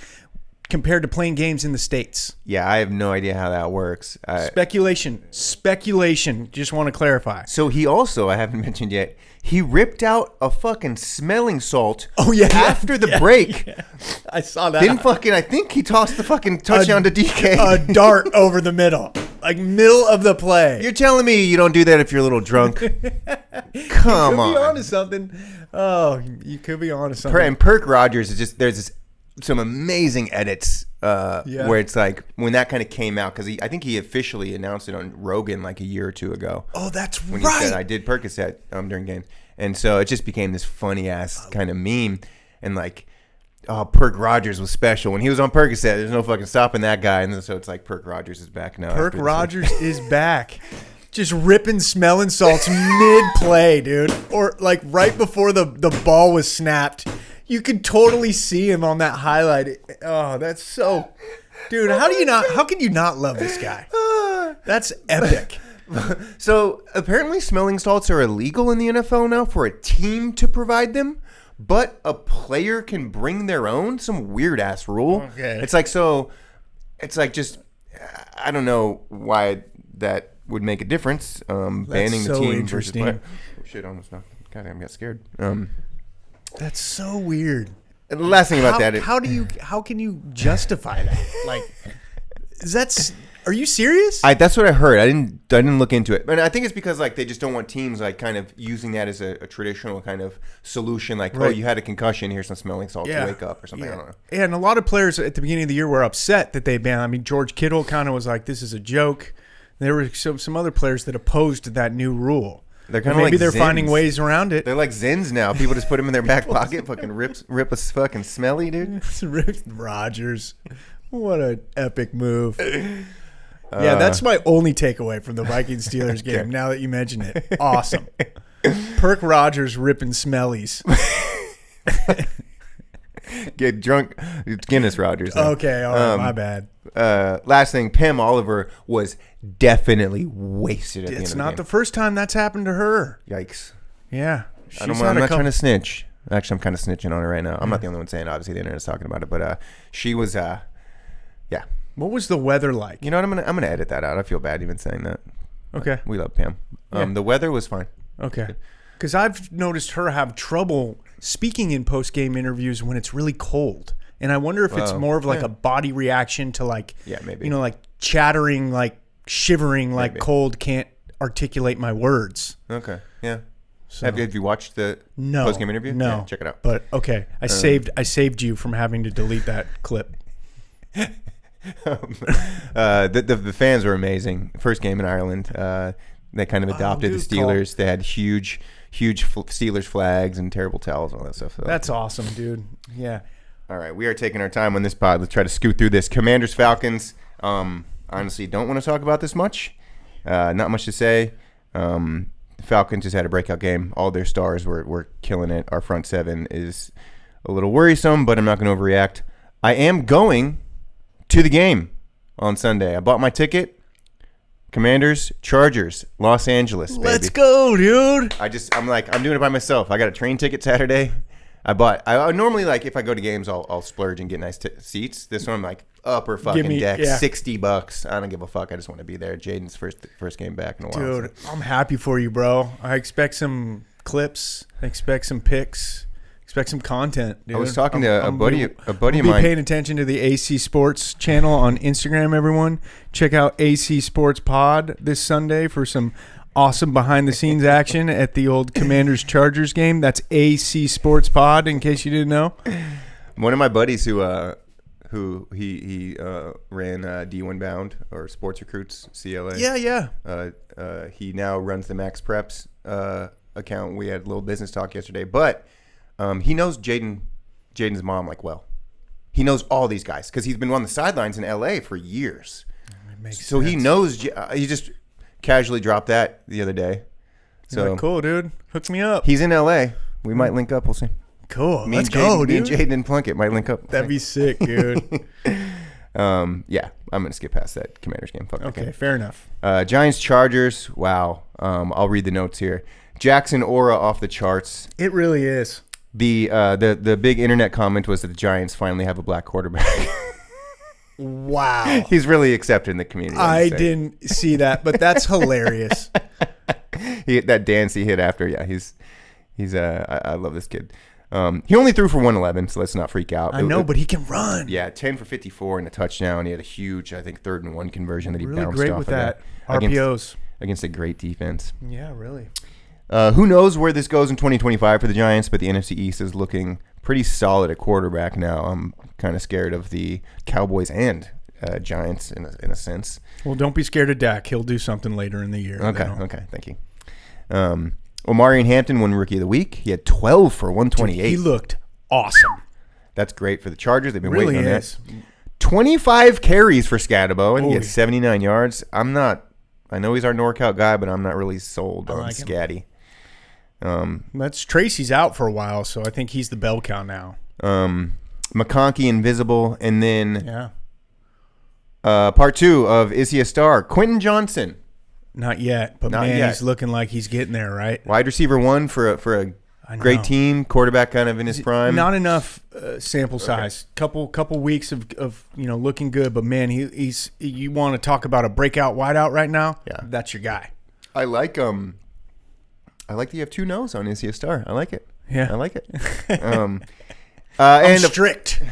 compared to playing games in the States. Yeah, I have no idea how that works. Speculation. Just want to clarify. So he also, I haven't mentioned yet, he ripped out a fucking smelling salt after the break. Yeah. I saw that. I think he tossed the fucking touchdown to DK. A dart over the middle. Middle of the play. You're telling me you don't do that if you're a little drunk? Come on. You could be onto something. Oh, you could be onto something. And Perk Rogers is just, there's some amazing edits where it's when that kind of came out, because I think he officially announced it on Rogan a year or two ago. Oh, that's when right. He said, I did Percocet during games. And so it just became this funny ass kind of meme. And Perk Rogers was special. When he was on Percocet, there's no fucking stopping that guy. And so it's Perk Rogers is back now. Perk Rogers is back. Just ripping smelling salts mid-play, dude. Or right before the ball was snapped. You could totally see him on that highlight. Oh, that's so... Dude, how can you not love this guy? That's epic. So apparently smelling salts are illegal in the NFL now for a team to provide them, but a player can bring their own. Some weird ass rule. Okay. It's just, I don't know why that would make a difference. Banning the team versus player. Oh, shit, I almost knocked. Goddamn, I got scared. That's so weird. And the last thing about that is, how can you justify that? Are you serious? That's what I heard. I didn't look into it, but I think it's because they just don't want teams kind of using that as a traditional kind of solution. Right. Oh, you had a concussion, here's some smelling salt to wake up or something. Yeah. I don't know. Yeah, and a lot of players at the beginning of the year were upset that they banned. I mean, George Kittle kind of was this is a joke. There were some other players that opposed that new rule. They're kind of maybe they're Zens. Finding ways around it. They're like Zens now. People just put them in their back pocket, fucking rip a fucking smelly, dude. Rogers, what an epic move. Yeah, that's my only takeaway from the Vikings-Steelers game, now that you mention it. Awesome. Perk Rogers ripping smellies. Get drunk. It's Guinness Rogers. Now. Okay, all right, my bad. Last thing, Pam Oliver was definitely wasted at the end of the game. It's not the first time that's happened to her. Yikes. Yeah. I'm not trying to snitch. Actually, I'm kind of snitching on her right now. I'm not the only one saying it. Obviously, the internet's talking about it. But she was, yeah. What was the weather like? You know what? I'm gonna edit that out. I feel bad even saying that. Okay. We love Pam. The weather was fine. Okay. Because I've noticed her have trouble speaking in post-game interviews when it's really cold. And I wonder if it's more of a body reaction to maybe. Chattering, shivering, maybe. Cold can't articulate my words. Okay. Yeah. So, have you watched the post-game interview? No. Yeah, check it out. But okay, I saved you from having to delete that clip. The fans were amazing. First game in Ireland, they kind of adopted the Steelers. They had huge Steelers flags and terrible towels and all that stuff. So. That's awesome, dude. Yeah. All right, we are taking our time on this pod. Let's try to scoot through this. Commanders Falcons. Honestly, don't want to talk about this much. Not much to say. The Falcons just had a breakout game. All their stars were killing it. Our front seven is a little worrisome, but I'm not going to overreact. I am going to the game on Sunday. I bought my ticket. Commanders, Chargers, Los Angeles, baby. Let's go, dude. I'm doing it by myself. I got a train ticket Saturday. I normally, if I go to games, I'll splurge and get nice seats. This one, I'm upper fucking deck, $60. I don't give a fuck. I just want to be there. Jaden's first game back in a while. Dude, so. I'm happy for you, bro. I expect some clips. I expect some pics. Expect some content, dude. I was talking to a buddy of Be mine. paying attention to the AC Sports channel on Instagram, everyone. Check out AC Sports Pod this Sunday for some awesome behind-the-scenes action at the old Commanders-Chargers game. That's AC Sports Pod, in case you didn't know. One of my buddies who he ran D1 Bound or Sports Recruits CLA. Yeah. He now runs the Max Preps account. We had a little business talk yesterday, but he knows Jaden's mom like well. He knows all these guys because he's been on the sidelines in LA for years. So sense. He knows. He just casually dropped that the other day. So like, cool, dude. Hook me up. He's in LA. We might link up. We'll see. Cool. Let's go, dude. Me and Jaden and Plunkett might link up. That'd be sick, dude. Yeah, I'm gonna skip past that Commanders game. Fuck okay, fair enough. Giants Chargers. Wow. I'll read the notes here. Jackson aura off the charts. It really is. The big internet comment was that the Giants finally have a black quarterback. Wow. He's really accepted in the community. I didn't see that, but that's hilarious. That dance he hit after, yeah, he's I love this kid. He only threw for 111, so let's not freak out. I know, but he can run. Yeah, 10 for 54 and a touchdown. He had a huge, I think, 3rd and 1 conversion that he really bounced great off with of that. RPOs. Against a great defense. Yeah, really. Who knows where this goes in 2025 for the Giants, but the NFC East is looking pretty solid at quarterback now. I'm kind of scared of the Cowboys and Giants in a sense. Well, don't be scared of Dak. He'll do something later in the year. Okay, thank you. Omarion Hampton won Rookie of the Week. He had 12 for 128. Dude, he looked awesome. That's great for the Chargers. They've been really waiting on is. that. 25 carries for Scatabo, and he had 79 yards. I know he's our NorCal guy, but I'm not really sold on Scatty. That's Tracy's out for a while, so I think he's the bell cow now. McConkey invisible, and then part 2 of Is He a Star? Quentin Johnson. Not yet, but he's looking like he's getting there, right? Wide receiver 1 for a great team, quarterback kind of in his prime. Not enough sample size. Couple weeks of looking good, but man, he's you want to talk about a breakout wideout right now? Yeah, that's your guy. I like that you have 2 no's on Is He a Star? I like it. Yeah, I like it. I'm and strict.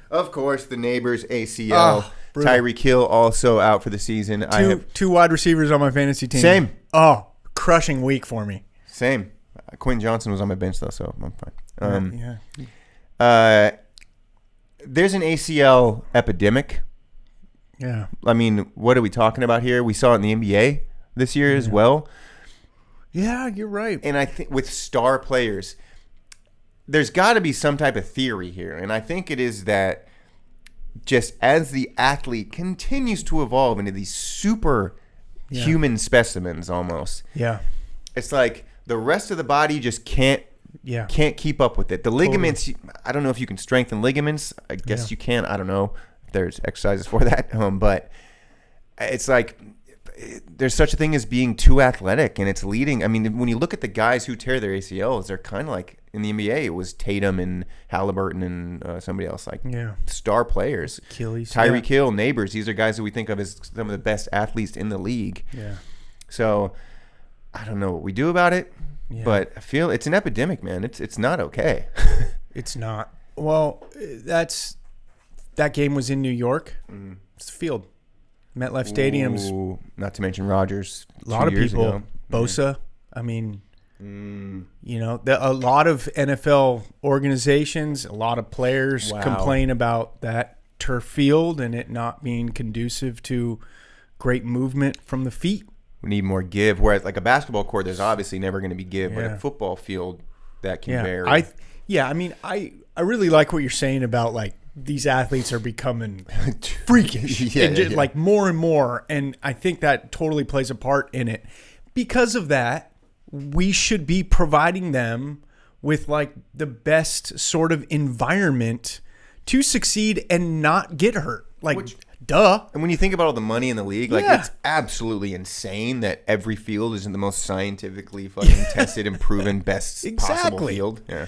Of course, the neighbors ACL. Tyreek Hill also out for the season. I have 2 wide receivers on my fantasy team. Same. Oh, crushing week for me. Same. Quentin Johnson was on my bench though, so I'm fine. There's an ACL epidemic. Yeah. I mean, what are we talking about here? We saw it in the NBA this year as well. Yeah, you're right. And I think with star players, there's got to be some type of theory here, and I think it is that just as the athlete continues to evolve into these super human specimens almost. Yeah. It's like the rest of the body just can't keep up with it. The ligaments, I don't know if you can strengthen ligaments. I guess you can. I don't know if there's exercises for that. But it's like there's such a thing as being too athletic, and it's leading. I mean, when you look at the guys who tear their ACLs, they're kind of like in the NBA. It was Tatum and Halliburton and somebody else, like star players. Achilles, Tyreek Hill, Neighbors. These are guys that we think of as some of the best athletes in the league. Yeah. So I don't know what we do about it, but I feel it's an epidemic, man. It's not okay. It's not. Well, that game was in New York. It's the field. MetLife Stadium's. Not to mention Rodgers. A lot of people. Ago. Bosa. I mean, a lot of NFL organizations, a lot of players complain about that turf field and it not being conducive to great movement from the feet. We need more give. Whereas like a basketball court, there's obviously never going to be give, but a football field that can vary. I really like what you're saying about like these athletes are becoming freakish, like more and more, and I think that totally plays a part in it. Because of that, we should be providing them with like the best sort of environment to succeed and not get hurt. Like, duh. And when you think about all the money in the league, like it's absolutely insane that every field isn't the most scientifically fucking tested and proven best possible field. Yeah.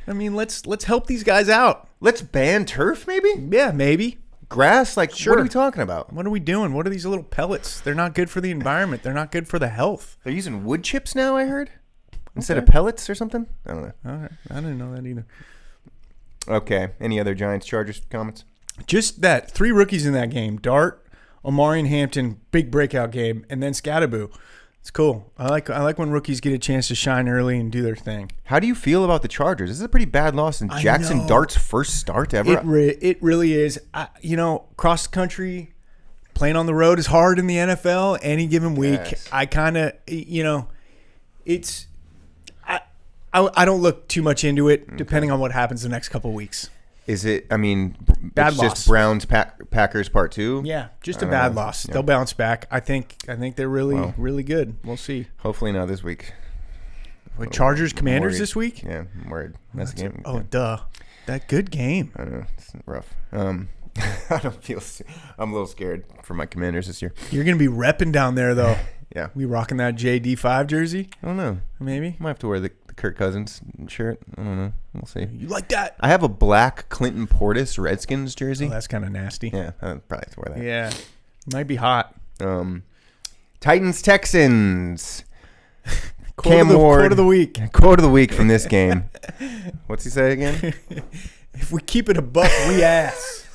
I mean, let's help these guys out. Let's ban turf, maybe? Yeah, maybe. Grass? Like, what are we talking about? What are we doing? What are these little pellets? They're not good for the environment. They're not good for the health. They're using wood chips now, I heard? instead of pellets or something. I don't know. All right. I didn't know that either. Okay. Any other Giants Chargers comments? Just that 3 rookies in that game: Dart, Omarion Hampton, big breakout game, and then Scatterboo. It's cool. I like when rookies get a chance to shine early and do their thing. How do you feel about the Chargers? This is a pretty bad loss in Jackson Dart's first start ever. It really is. Cross country, playing on the road is hard in the NFL. Any given week, Yes. I kind of, it's. I don't look too much into it, depending on what happens the next couple of weeks. Is it? I mean, Bad it's loss. just Browns Packers part 2. Yeah, just a bad loss. Yeah. They'll bounce back. I think they're really good. We'll see. Hopefully not this week. Wait, Chargers Commanders worried. this week? Yeah, I'm worried. That's the game. Oh, duh. That good game. I don't know. It's rough. I don't feel. I'm a little scared for my Commanders this year. You're gonna be repping down there though. Yeah. We rocking that JD5 jersey? I don't know. Maybe. Might have to wear the Kirk Cousins shirt. I don't know. We'll see. You like that? I have a black Clinton Portis Redskins jersey. Oh, that's kind of nasty. Yeah, I'd probably have to wear that. Yeah. Might be hot. Titans Texans. Quote of the week. Quote of the week from this game. What's he say again? If we keep it a buck, we ass.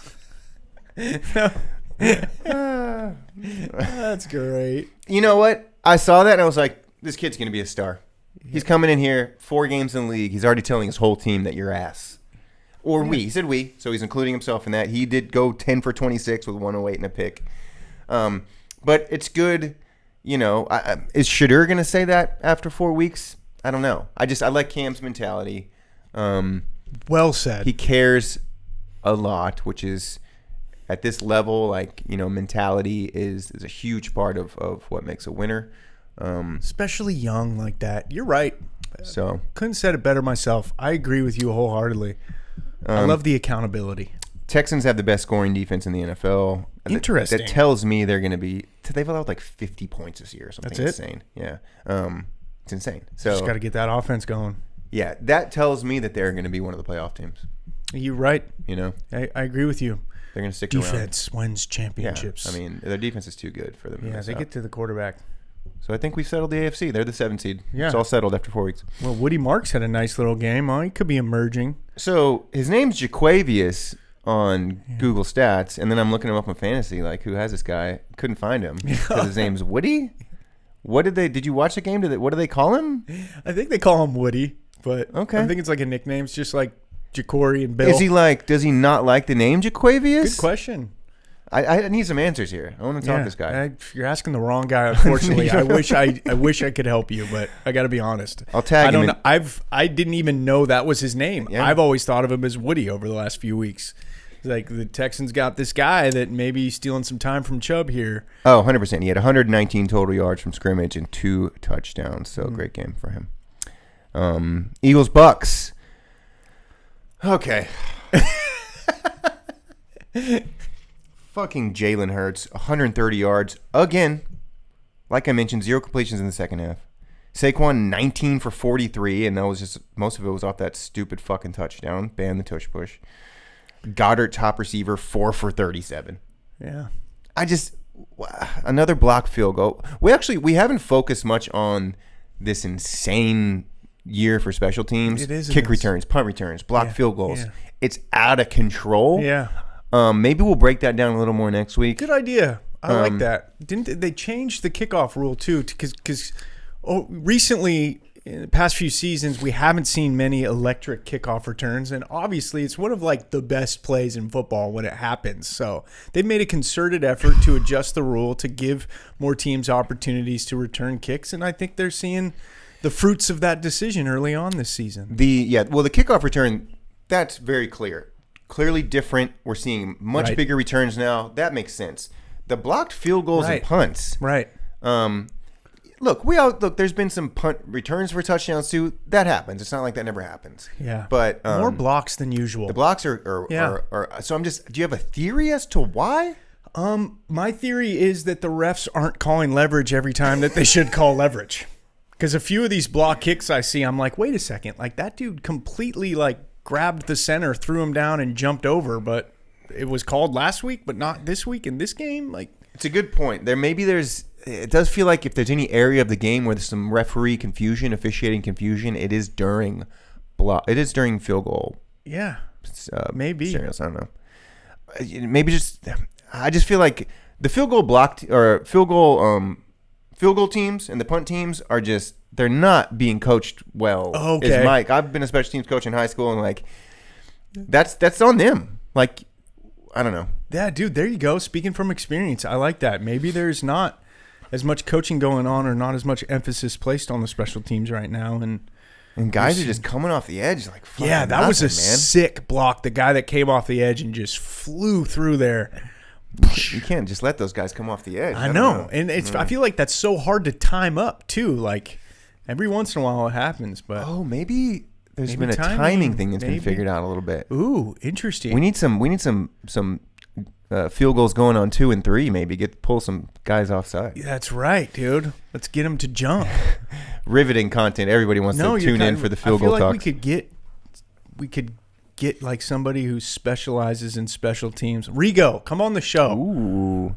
That's great. You know what? I saw that and I was like, this kid's going to be a star. He's coming in here, 4 games in the league. He's already telling his whole team that you're ass. Or we. He said we, so he's including himself in that. He did go 10 for 26 with 108 and a pick. But it's good. You know, is Shadur going to say that after 4 weeks? I don't know. I like Cam's mentality. Well said. He cares a lot, which is at this level, like, you know, mentality is a huge part of what makes a winner. Especially young like that. You're right. So Couldn't have said it better myself. I agree with you wholeheartedly. I love the accountability. Texans have the best scoring defense in the NFL. Interesting. That tells me they're going to be. They've allowed like 50 points this year or something. That's it? Insane. Yeah. It's insane. So Just got to get that offense going. yeah, that tells me that they're going to be one of the playoff teams. You're right. You know, I agree with you. they're going to stick around. Defense wins Yeah. championships. I mean, their defense is too good for them. to Yeah, mess they up. get to the quarterback. So I think we've settled the AFC. They're the 7th seed. Yeah. It's all settled after 4 weeks. Well, Woody Marks had a nice little game. Oh, he could be emerging. So his name's Jaquavius on Google Stats, and then I'm looking him up on Fantasy. Like, who has this guy? Couldn't find him because his name's Woody. Did you watch the game? What do they call him? I think they call him Woody, but Okay. I think it's like a nickname. It's just like Jacory and Bill. Is he like? Does he not like the name Jaquavius? Good question. I need some answers here. I want to talk to this guy. You're asking the wrong guy. Unfortunately, I wish I could help you, but I got to be honest. I'll tag him. I didn't even know that was his name. Yeah. I've always thought of him as Woody over the last few weeks. It's like the Texans got this guy that maybe stealing some time from Chubb here. Oh, 100%. He had 119 total yards from scrimmage and 2 touchdowns. So great game for him. Eagles Bucks. Okay. Fucking Jalen Hurts, 130 yards again. Like I mentioned, 0 completions in the second half. Saquon 19 for 43, and that was just most of it was off that stupid fucking touchdown. Ban the tush push. Goddard, top receiver, 4 for 37. Yeah. Another block field goal. We haven't focused much on this insane year for special teams. It is. Kick returns, punt returns, block field goals. Yeah. It's out of control. Yeah. Maybe we'll break that down a little more next week. Good idea. I like that. Didn't they change the kickoff rule too? Because recently, in the past few seasons, we haven't seen many electric kickoff returns, and obviously, it's one of like the best plays in football when it happens. So they've made a concerted effort to adjust the rule to give more teams opportunities to return kicks, and I think they're seeing the fruits of that decision early on this season. The kickoff return, that's very clear. Clearly different. We're seeing much bigger returns now. That makes sense. The blocked field goals and punts. Right. Look, there's been some punt returns for touchdowns too. That happens. It's not like that never happens. Yeah. But more blocks than usual. The blocks are so I'm just, do you have a theory as to why? My theory is that the refs aren't calling leverage every time that they should call leverage. Because a few of these block kicks I see, I'm like, wait a second. Like, that dude completely, like, grabbed the center, threw him down, and jumped over. But it was called last week, but not this week in this game? Like, it's a good point. There's it does feel like if there's any area of the game where there's some referee confusion, officiating confusion, it is during field goal. Yeah, maybe. Scenarios. I don't know. Maybe I just feel like the field goal teams and the punt teams are just, they're not being coached well. Okay. Mike, I've been a special teams coach in high school, and like that's on them. Like, I don't know. Yeah, dude, there you go. Speaking from experience, I like that. Maybe there's not as much coaching going on, or not as much emphasis placed on the special teams right now, and guys are just coming off the edge like, yeah, that was a sick block. The guy that came off the edge and just flew through there. You can't just let those guys come off the edge. I know. And I feel like that's so hard to time up too. Like every once in a while it happens, but maybe there's been a timing thing that's been figured out a little bit. Ooh, interesting. We need some field goals going on 2 and 3. Maybe pull some guys offside. That's right, dude. Let's get them to jump. Riveting content. Everybody wants to tune in for the field goal talk. We could get like somebody who specializes in special teams. Rigo, come on the show. Ooh.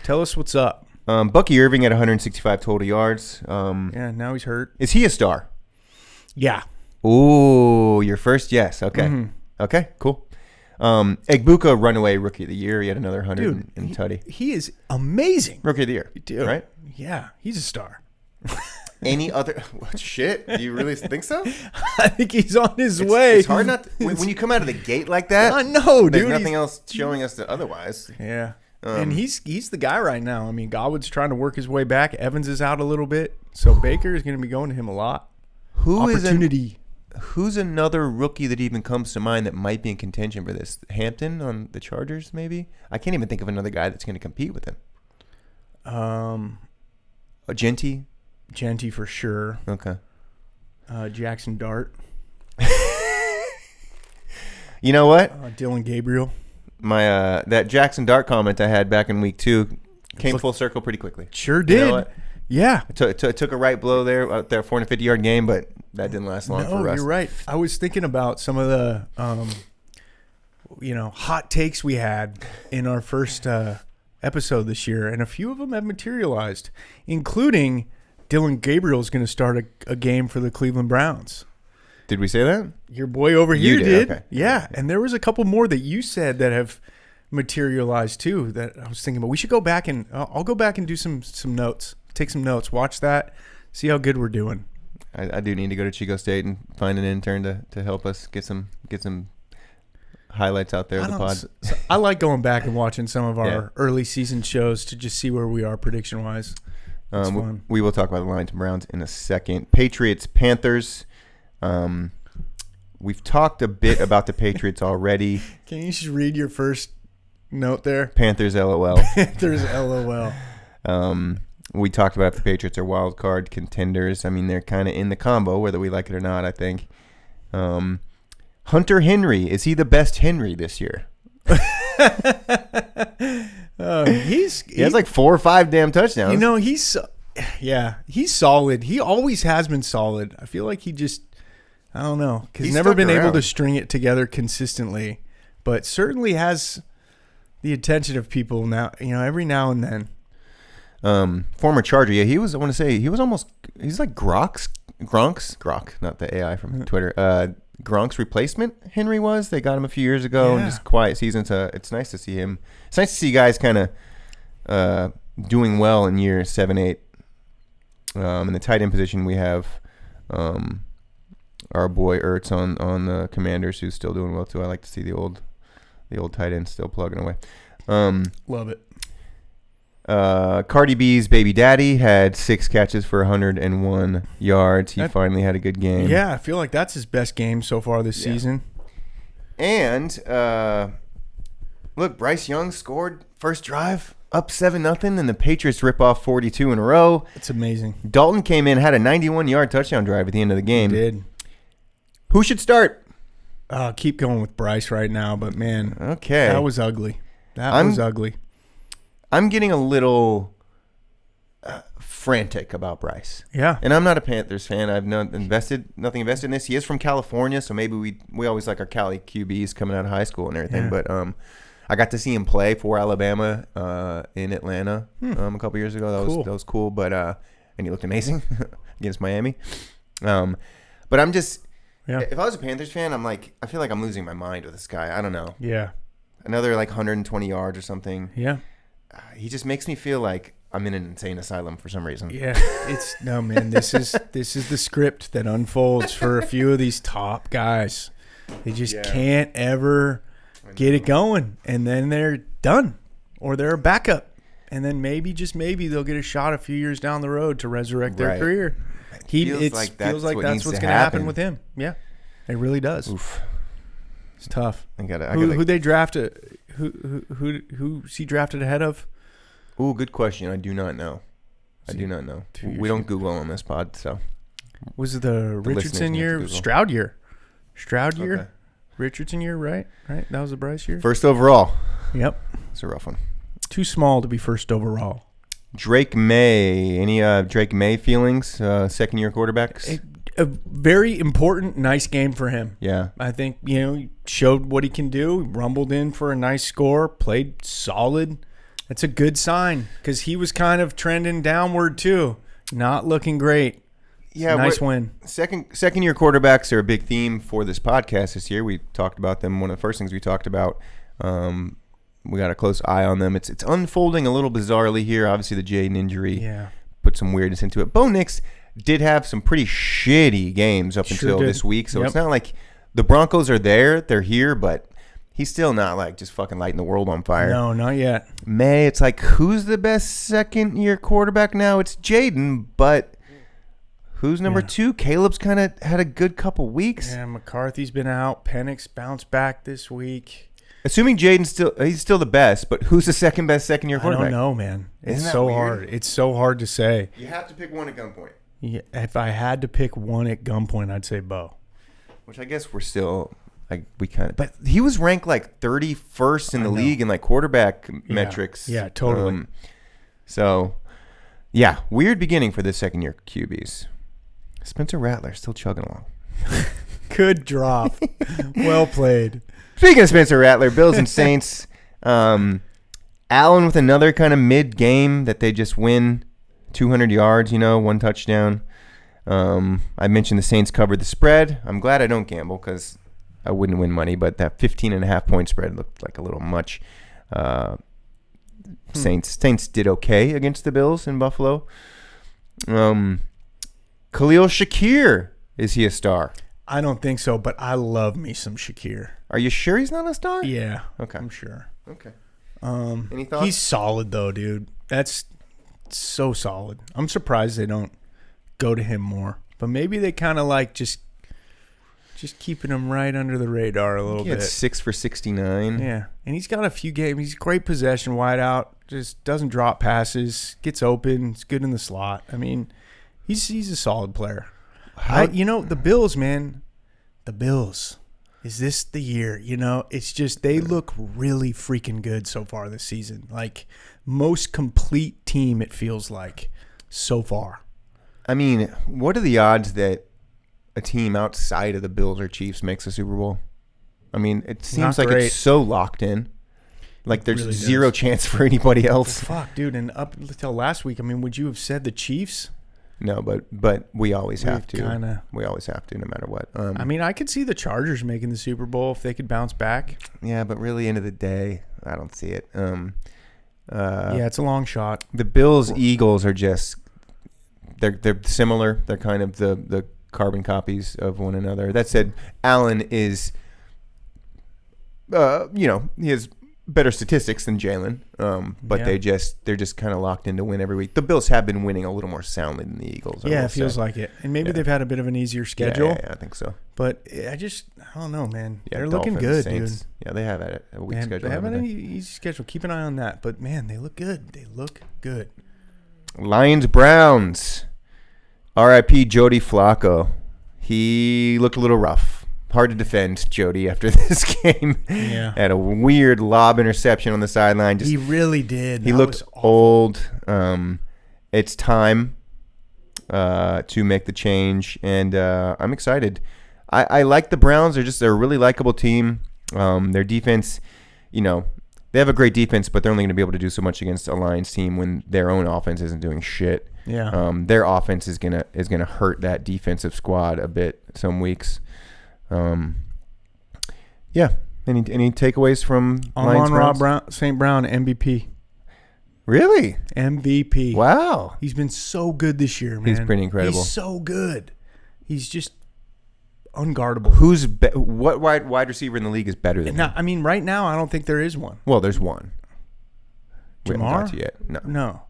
Tell us what's up. Bucky Irving at 165 total yards. Yeah, now he's hurt. Is he a star? Yeah. Ooh, your first yes. Okay. Mm-hmm. Okay, cool. Egbuka, runaway rookie of the year. He had another 100 in tutty. He is amazing. Rookie of the year, dude. Right? Yeah, he's a star. Any other shit? Do you really think so? I think he's on his way. It's hard not to, when you come out of the gate like that. I know, dude. There's nothing else showing us that otherwise. Yeah, and he's the guy right now. I mean, Godwin's trying to work his way back. Evans is out a little bit, so Baker is going to be going to him a lot. Who's another rookie that even comes to mind that might be in contention for this? Hampton on the Chargers, maybe? I can't even think of another guy that's going to compete with him. Genty for sure. Okay. Jackson Dart. You know what? Dylan Gabriel. My that Jackson Dart comment I had back in week 2 came full circle pretty quickly. Sure did. You know what? Yeah. It took a right blow there, out there, 450-yard game, but that didn't last long for us. You're right. I was thinking about some of the, hot takes we had in our first episode this year, and a few of them have materialized, including Dylan Gabriel is going to start a game for the Cleveland Browns. Did we say that? Your boy over here did. Okay. Yeah, and there was a couple more that you said that have materialized too that I was thinking about. We should go back and I'll go back and do some notes. Take some notes. Watch that. See how good we're doing. I do need to go to Chico State and find an intern to help us get some highlights out there of the pod. I like going back and watching some of our early season shows to just see where we are prediction wise. We will talk about the Lions and Browns in a second. Patriots, Panthers. We've talked a bit about the Patriots already. Can you just read your first note there? Panthers, LOL. Panthers, LOL. We talked about if the Patriots are wild card contenders. I mean, they're kind of in the combo, whether we like it or not, I think. Hunter Henry, is he the best Henry this year? He has like 4 or 5 damn touchdowns. You know, he's solid. He always has been solid. I feel like I don't know, he's never been able to string it together consistently, but certainly has the attention of people now. You know, every now and then. Former Charger, he's like Gronk's, not the AI from Twitter. Gronk's replacement, Henry was. They got him a few years ago, and just quiet seasons. It's nice to see him. It's nice to see guys kind of doing well in year 7, 8. In the tight end position, we have our boy Ertz on the Commanders, who's still doing well too. I like to see the old tight end still plugging away. Love it. Cardi B's baby daddy had 6 catches for 101 yards. He finally had a good game. Yeah, I feel like that's his best game so far this season. And look, Bryce Young scored first drive, up 7-0, and the Patriots rip off 42 in a row. It's amazing. Dalton came in, had a 91-yard touchdown drive at the end of the game. He did. Who should start? Keep going with Bryce right now, but man, okay, that was ugly. That was ugly. I'm getting a little frantic about Bryce. Yeah. And I'm not a Panthers fan. I've nothing invested in this. He is from California, so maybe we always like our Cali QBs coming out of high school and everything. Yeah. But I got to see him play for Alabama in Atlanta a couple years ago. That was cool. But and he looked amazing against Miami. But I'm just if I was a Panthers fan, I'm like I feel like I'm losing my mind with this guy. I don't know. Yeah. Another like 120 yards or something. Yeah. He just makes me feel like I'm in an insane asylum for some reason. Yeah, man. This is the script that unfolds for a few of these top guys. They just can't ever get it going, and then they're done, or they're a backup, and then maybe just maybe they'll get a shot a few years down the road to resurrect their career. Feels like that's what's going to happen with him. Yeah, it really does. Oof. It's tough. Who they drafted? Who's he drafted ahead of? Ooh, good question. I do not know. We don't Google on this pod, so. Was it the Richardson year? Stroud year. Okay. Richardson year, right? Right? That was the Bryce year? First overall. Yep. It's a rough one. Too small to be first overall. Drake May. Any Drake May feelings? Second-year quarterbacks? A very important, nice game for him. Yeah. I think, he showed what he can do. He rumbled in for a nice score, played solid. That's a good sign because he was kind of trending downward too, not looking great. Yeah, nice win. Second year quarterbacks are a big theme for this podcast this year. We talked about them. One of the first things we talked about. We got a close eye on them. It's unfolding a little bizarrely here. Obviously, the Jaden injury put some weirdness into it. Bo Nix did have some pretty shitty games up until this week, so it's not like the Broncos are there. They're here, but he's still not like just fucking lighting the world on fire. No, not yet. May, it's like, who's the best second-year quarterback now? It's Jaden, but who's number two? Caleb's kind of had a good couple weeks. Yeah, McCarthy's been out. Penix bounced back this week. Assuming Jaden's he's still the best, but who's the second best second-year quarterback? I don't know, man. It's so hard. It's so hard to say. You have to pick one at gunpoint. Yeah, if I had to pick one at gunpoint, I'd say Bo. Which I guess we're still... but he was ranked like 31st in the league in like quarterback metrics. Yeah, totally. Weird beginning for the second year QBs. Spencer Rattler still chugging along. Good drop. Well played. Speaking of Spencer Rattler, Bills and Saints. Allen with another kind of mid game that they just win 200 yards, one touchdown. I mentioned the Saints covered the spread. I'm glad I don't gamble because I wouldn't win money, but that 15.5 point spread looked like a little much. Saints did okay against the Bills in Buffalo. Khalil Shakir, is he a star? I don't think so, but I love me some Shakir. Are you sure he's not a star? Yeah. Okay. I'm sure. Okay. Any thoughts? He's solid though, dude. That's so solid. I'm surprised they don't go to him more, but maybe they kind of like just keeping him right under the radar a little bit. 6 for 69. Yeah, and he's got a few games. He's great possession, wide out, just doesn't drop passes, gets open, it's good in the slot. I mean, he's a solid player. The Bills, man, the Bills. Is this the year? It's just they look really freaking good so far this season. Like most complete team, it feels like so far. I mean, what are the odds that a team outside of the Bills or Chiefs makes a Super Bowl? I mean, it seems like it's so locked in. Like there's really zero chance for anybody else. Well, fuck, dude. And up until last week, I mean, would you have said the Chiefs? No, but we always have to. We always have to, no matter what. I mean, I could see the Chargers making the Super Bowl if they could bounce back. Yeah, but really, end of the day, I don't see it. It's a long shot. The Bills Eagles are just they're similar. They're kind of the carbon copies of one another. That said, Allen is, he has better statistics than Jalen, but they're just kind of locked in to win every week. The Bills have been winning a little more soundly than the Eagles. Yeah, it feels like it, and maybe they've had a bit of an easier schedule. Yeah, I think so. But I don't know, man. Yeah, they're looking good, Saints. dude. Yeah, they have a weak schedule. They haven't an easy schedule. Keep an eye on that. But man, they look good. Lions Browns. R.I.P. Jody Flacco. He looked a little rough. Hard to defend Jody after this game. Yeah. Had a weird lob interception on the sideline. He really did. He looked old. It's time to make the change, and I'm excited. I like the Browns. They're a really likable team. Their defense, They have a great defense, but they're only going to be able to do so much against a Lions team when their own offense isn't doing shit. Yeah. Their offense is gonna hurt that defensive squad a bit some weeks. Yeah. Any takeaways from Amon-Ra St. Brown, MVP. Really? MVP. Wow. He's been so good this year, man. He's pretty incredible. He's so good. He's just unguardable. What wide receiver in the league is better than him? I mean, right now, I don't think there is one. Well, there's one. We haven't Jamar? got to yet. No.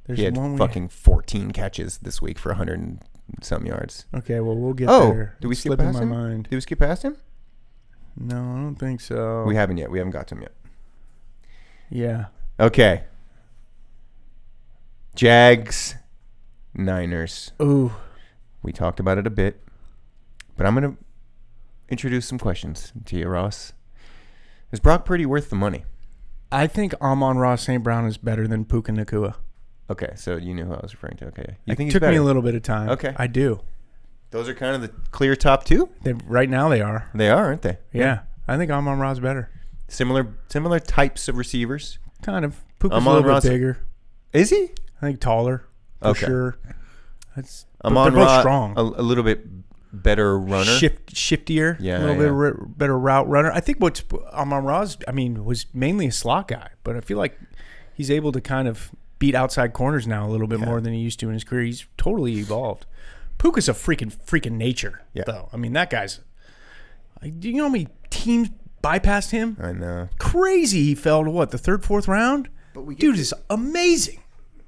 There's He had one fucking 14 catches this week for 100 and some yards. Okay, well, we'll get there. Did we It's skip slipping past my him? mind. Did we skip past him? No, I don't think so. We haven't yet. We haven't got to him yet. Yeah. Okay. Jags, Niners. Ooh. We talked about it a bit, but I'm going to introduce some questions to you, Ross. Is Brock Purdy worth the money? I think Amon-Ra St. Brown is better than Puka Nacua. Okay, so you knew who I was referring to. Okay. It took me a little bit of time. Okay. I do. Those are kind of the clear top two? Right now they are. They are, aren't they? Yeah. I think Amon-Ra's better. Similar types of receivers. Kind of. Puka's a little bit bigger. Is he? I think taller, for sure. They're Amon-Ra, both strong. A little bit better runner. Shiftier. Yeah, a little bit better route runner. I think what's Amon-Ra's, was mainly a slot guy, but I feel like he's able to kind of beat outside corners now a little bit more than he used to in his career. He's totally evolved. Puka's a freaking nature, though. I mean, that guy's. Do you know how many teams bypassed him? I know. Crazy. He fell to what, the third, fourth round? But dude is amazing.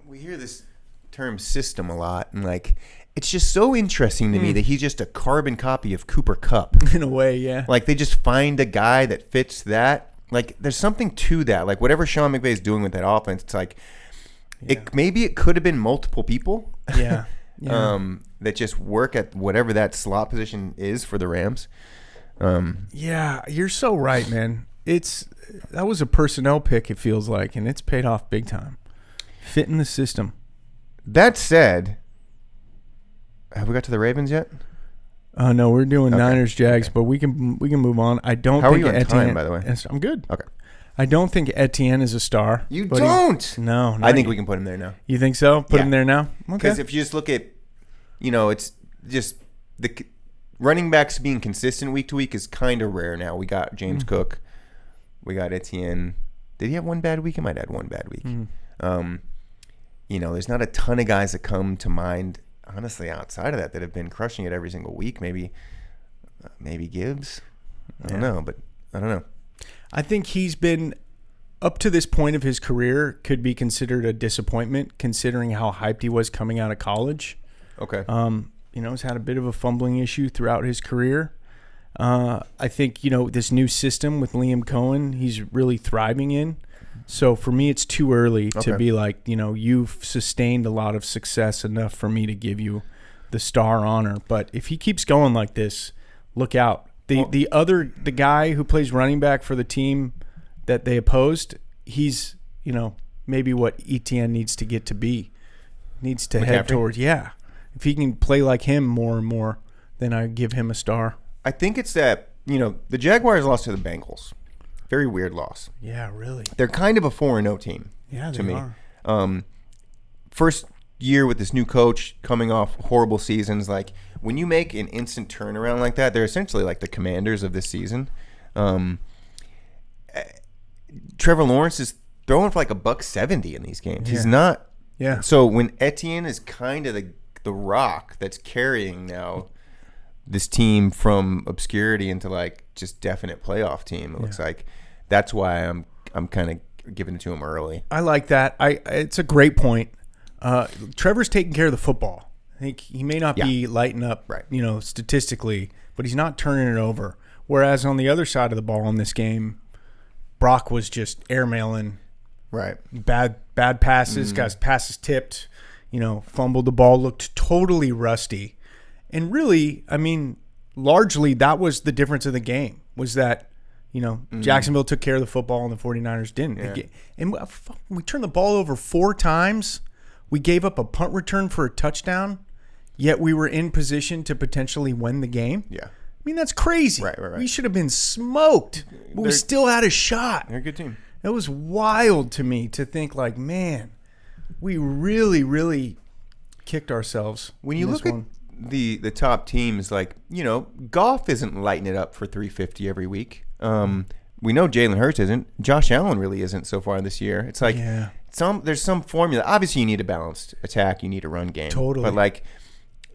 We hear this term system a lot, and it's just so interesting to me that he's just a carbon copy of Cooper Kupp. In a way, yeah. They just find a guy that fits that. There's something to that. Whatever Sean McVay is doing with that offense, it's maybe it could have been multiple people. Yeah. That just work at whatever that slot position is for the Rams. Yeah, you're so right, man. That was a personnel pick, it feels like, and it's paid off big time. Fit in the system. That said, have we got to the Ravens yet? No, we're doing Niners, Jags, but we can move on. I don't How think are you on Etienne, time, by the way? I'm good. Okay. I don't think Etienne is a star. You don't? No. I think we can put him there now. You think so? Put him there now? Okay. Because if you just look at, it's just the running backs being consistent week to week is kind of rare now. We got James Cook. We got Etienne. Did he have one bad week? He might have had one bad week. There's not a ton of guys that come to mind, honestly, outside of that have been crushing it every single week. Maybe Gibbs. I don't know, but I don't know. I think he's been, up to this point of his career, could be considered a disappointment considering how hyped he was coming out of college. Okay. He's had a bit of a fumbling issue throughout his career. I think, this new system with Liam Cohen, he's really thriving in. So for me, it's too early to be like, you've sustained a lot of success enough for me to give you the star honor. But if he keeps going like this, look out. The guy who plays running back for the team that they opposed, he's, maybe what Etienne needs to get to be. Needs to head towards, If he can play like him more and more, then I give him a star. I think it's that, the Jaguars lost to the Bengals. Very weird loss. Yeah, really. They're kind of a 4-0 team. Yeah, to they me. are. First year with this new coach, coming off horrible seasons, when you make an instant turnaround like that, they're essentially like the Commanders of this season. Trevor Lawrence is throwing for $170 in these games. Yeah. He's not. Yeah. So when Etienne is kind of the rock that's carrying now this team from obscurity into just definite playoff team, it looks like. That's why I'm kind of giving it to him early. I like that. It's a great point. Trevor's taking care of the football. I think he may not be lighting up, statistically, but he's not turning it over. Whereas on the other side of the ball in this game, Brock was just airmailing, right? Bad passes, guys passes tipped, fumbled the ball, looked totally rusty, and really, largely that was the difference of the game. Was that Jacksonville took care of the football and the 49ers didn't. Yeah. And we turned the ball over 4 times. We gave up a punt return for a touchdown, yet we were in position to potentially win the game. Yeah. That's crazy. Right. We should have been smoked, but we still had a shot. They're a good team. It was wild to me to think like, man, we really, really kicked ourselves. When you look at the top teams, like, Goff isn't lighting it up for 350 every week. We know Jalen Hurts isn't. Josh Allen really isn't so far this year. It's like there's some formula. Obviously, you need a balanced attack. You need a run game. Totally. But, like,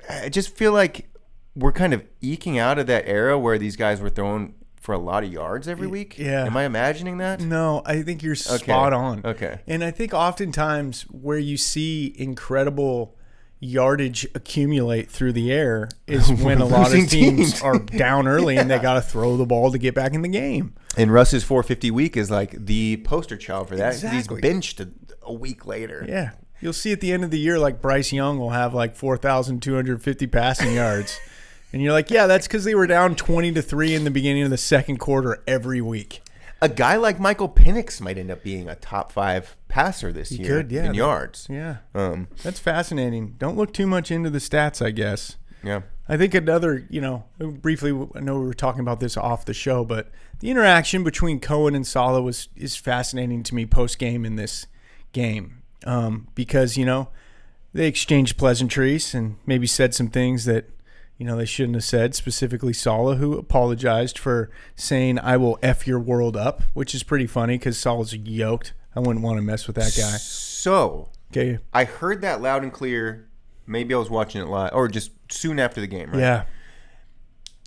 I just feel like we're kind of eking out of that era where these guys were throwing for a lot of yards every week. Yeah. Am I imagining that? No, I think you're spot on. Okay. And I think oftentimes where you see incredible yardage accumulate through the air is when a lot of teams are down early and they got to throw the ball to get back in the game. And Russ's 450 week is like the poster child for that. Exactly. He's benched a week later. Yeah. You'll see at the end of the year, like Bryce Young will have like 4,250 passing yards. And you're like, yeah, that's because they were down 20-3 in the beginning of the second quarter every week. A guy like Michael Penix might end up being a top 5 passer this year in yards. Yeah. That's fascinating. Don't look too much into the stats, I guess. Yeah. I think another, briefly, I know we were talking about this off the show, but the interaction between Cohen and Saleh is fascinating to me post-game in this game because, they exchanged pleasantries and maybe said some things that, they shouldn't have said, specifically Saleh, who apologized for saying, I will F your world up, which is pretty funny because Saleh's yoked. I wouldn't want to mess with that guy. So, okay. I heard that loud and clear. Maybe I was watching it live or just soon after the game, right? Yeah.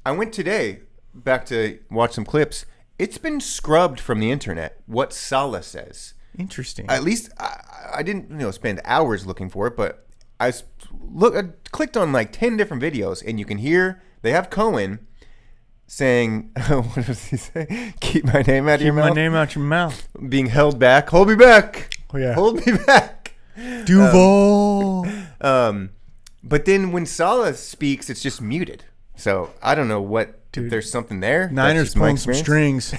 I went today back to watch some clips. It's been scrubbed from the internet, what Saleh says. Interesting. At least I didn't spend hours looking for it, but I clicked on like 10 different videos, and you can hear they have Cohen saying, what does he say? Keep my name out of your mouth. Keep my name out your mouth. Being held back. Hold me back. Oh, yeah. Hold me back. Duval. But then when Saleh speaks, it's just muted. So I don't know if there's something there. Niners pulling some strings.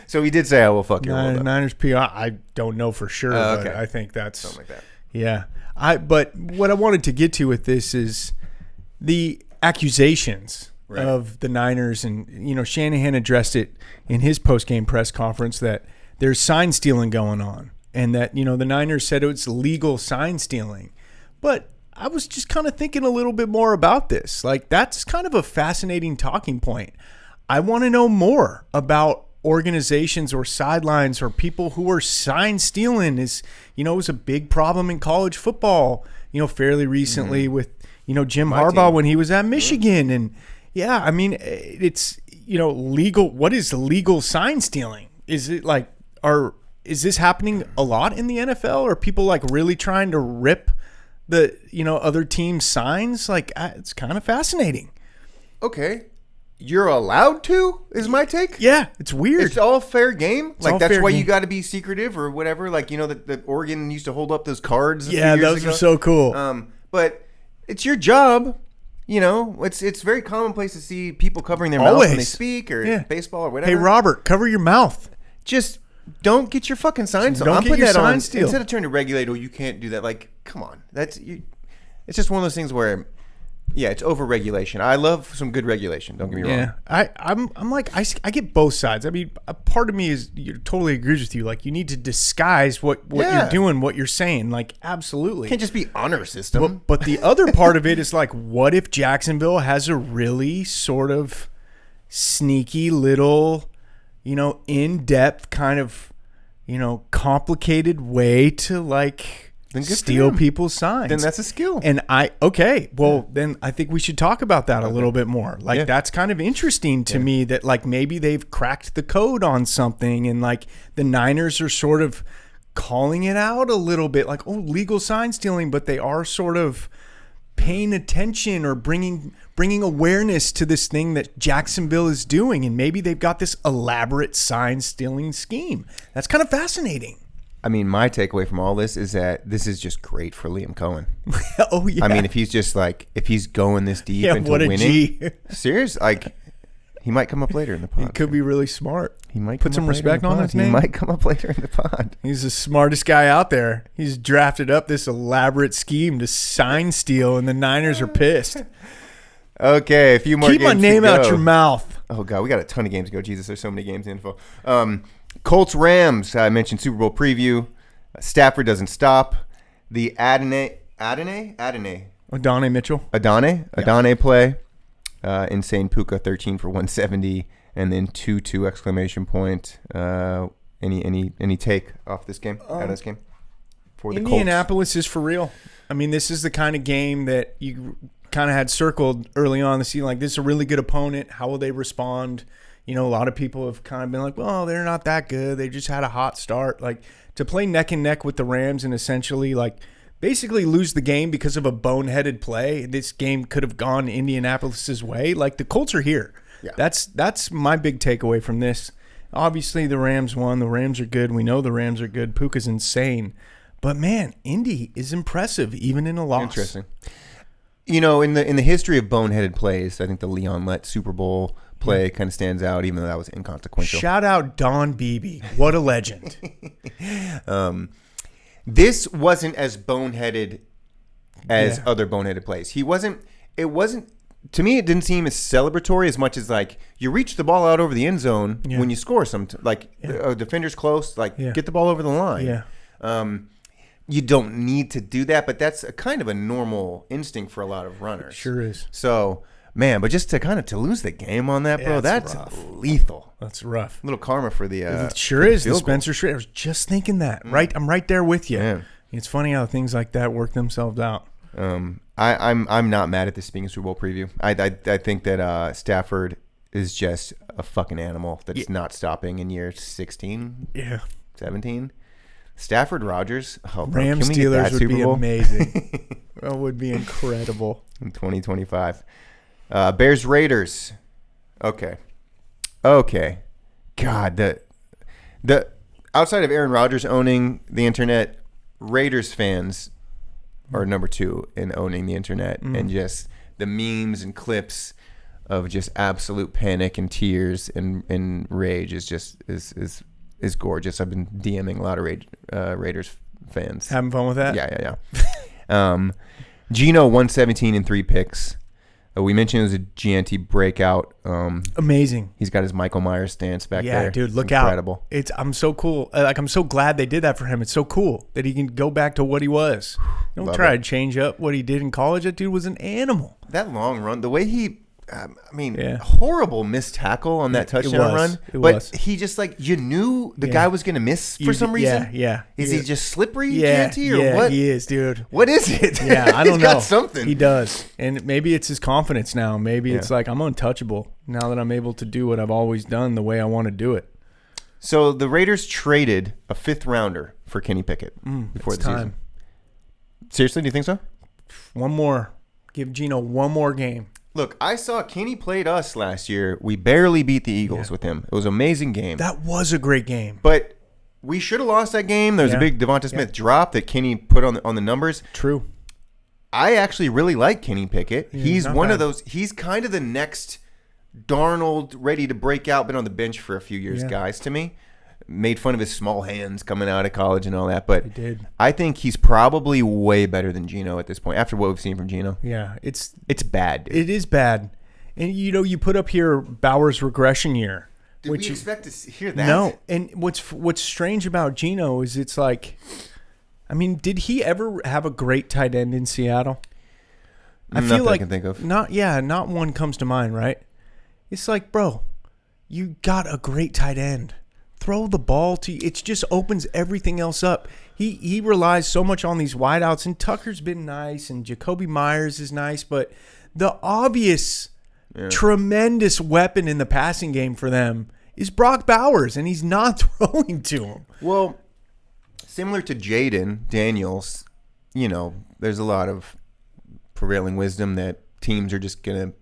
So he did say, I will fuck your world up. Niners PR. I don't know for sure, but I think that's something like that. Yeah. But what I wanted to get to with this is the accusations of the Niners. And, Shanahan addressed it in his post-game press conference that there's sign stealing going on. And that, the Niners said it's legal sign stealing. But I was just kind of thinking a little bit more about this. Like, that's kind of a fascinating talking point. I want to know more about organizations or sidelines or people who are sign stealing. It was a big problem in college football, fairly recently with, Jim Harbaugh when he was at Michigan. And it's, legal. What is legal sign stealing? Is it like, is this happening a lot in the NFL? Are people like really trying to rip the, other teams' signs? Like, it's kind of fascinating. Okay. You're allowed to, is my take. Yeah, it's weird. It's all fair game. Like, that's why game. you got to be secretive or whatever. Like, that Oregon used to hold up those cards. Yeah, those are so cool. But it's your job. It's very commonplace to see people covering their mouth when they speak or baseball or whatever. Hey, Robert, cover your mouth. Just don't get your fucking signs on. Don't I'm get putting your that on. sign steal. Instead of trying to regulate, you can't do that. Like, come on. It's just one of those things where, it's over-regulation. I love some good regulation. Don't get me wrong. Yeah, I'm like, I get both sides. I mean, a part of me totally agrees with you. Like, you need to disguise what you're doing, what you're saying. Like, absolutely. It can't just be honor system. But the other part of it is like, what if Jacksonville has a really sort of sneaky little, in-depth kind of, complicated way to like steal people's signs? Then that's a skill. And then I think we should talk about that a little bit more. Like, that's kind of interesting to me that like maybe they've cracked the code on something and like the Niners are sort of calling it out a little bit like, legal sign stealing, but they are sort of paying attention or bringing awareness to this thing that Jacksonville is doing. And maybe they've got this elaborate sign stealing scheme. That's kind of fascinating. I mean, my takeaway from all this is that this is just great for Liam Cohen. Oh, yeah. I mean, if he's going this deep into winning, serious, like, he might come up later in the pod. He could be really smart. He might put some respect on his name. He might come up later in the pod. He's the smartest guy out there. He's drafted up this elaborate scheme to sign steal, and the Niners are pissed. Okay, a few more. Keep my name out your mouth. Oh, God, we got a ton of games to go. Jesus, there's so many games in info. Colts, Rams. I mentioned Super Bowl preview. Stafford doesn't stop. The Adonai play. Insane Puka, 13 for 170. And then 2 exclamation point. Any take off this game? Out of this game? For the Indianapolis Colts. is for real. I mean, this is the kind of game that you kind of had circled early on the season. Like, this is a really good opponent. How will they respond? You know, a lot of people have kind of been like, well, they're not that good. They just had a hot start. Like, to play neck and neck with the Rams and essentially, like, basically lose the game because of a boneheaded play. This game could have gone Indianapolis's way. Like, the Colts are here. Yeah. That's my big takeaway from this. Obviously, the Rams won. The Rams are good. We know the Rams are good. Puka's insane. But, man, Indy is impressive, even in a loss. Interesting. You know, in the history of boneheaded plays, I think the Leon Lett Super Bowl play kind of stands out, even though that was inconsequential. Shout out Don Beebe. What a legend. This wasn't as boneheaded as other boneheaded plays. It wasn't, to me, it didn't seem as celebratory as much as, like, you reach the ball out over the end zone when you score a defender's close, get the ball over the line. Yeah. You don't need to do that, but that's a kind of a normal instinct for a lot of runners. It sure is. So, man, but just to lose the game on that, bro, that's rough. lethal. That's rough. A little karma for the It sure is. The field Spencer Strider. I was just thinking that. Right, I'm right there with you. Man. It's funny how things like that work themselves out. I'm not mad at this being a Super Bowl preview. I think that Stafford is just a fucking animal that's not stopping in year 16, 17. Stafford Rodgers. Oh, bro, Rams can we get that Steelers would Super be Bowl? amazing. That would be incredible. In 2025. Bears Raiders. Okay. God, the outside of Aaron Rodgers owning the internet, Raiders fans are number 2 in owning the internet, and just the memes and clips of just absolute panic and tears and rage is gorgeous. I've been DMing a lot of Raiders fans. Having fun with that? Yeah. Geno 117 and 3 picks. We mentioned it was a GNT breakout. Amazing. He's got his Michael Myers stance back there. Yeah, dude, look incredible. out. I'm so cool. I'm so glad they did that for him. It's so cool that he can go back to what he was. Don't Love try it. to change up what he did in college. That dude was an animal. That long run, the way he, horrible missed tackle on that touchdown run. But he just, like, you knew the guy was going to miss for some reason. Yeah. Is he just slippery, Yeah, GNT, or what? he is, dude. What is it? Yeah, I don't know. He's got something. He does. And maybe it's his confidence now. Maybe it's like, I'm untouchable now that I'm able to do what I've always done the way I want to do it. So the Raiders traded a 5th rounder for Kenny Pickett before the season. Seriously, do you think so? One more. Give Geno one more game. Look, I saw Kenny played us last year. We barely beat the Eagles with him. It was an amazing game. That was a great game. But we should have lost that game. There was a big Devonta Smith drop that Kenny put on the numbers. True. I actually really like Kenny Pickett. Yeah, he's not one bad. of those. He's kind of the next Darnold, ready to break out, been on the bench for a few years, guys, to me. Made fun of his small hands coming out of college and all that. But He did. I think he's probably way better than Geno at this point, after what we've seen from Geno. Yeah, It's bad, dude. it is bad. And, you put up here Bauer's regression year. Did we expect to hear that? No. And what's strange about Geno is it's like, I mean, did he ever have a great tight end in Seattle? I Not feel that like I can think of. not one comes to mind, right? It's like, bro, you got a great tight end. Throw the ball to it just opens everything else up. He relies so much on these wideouts, and Tucker's been nice, and Jacoby Myers is nice, but the obvious tremendous weapon in the passing game for them is Brock Bowers, and he's not throwing to him. Well, similar to Jaden Daniels, there's a lot of prevailing wisdom that teams are just going to,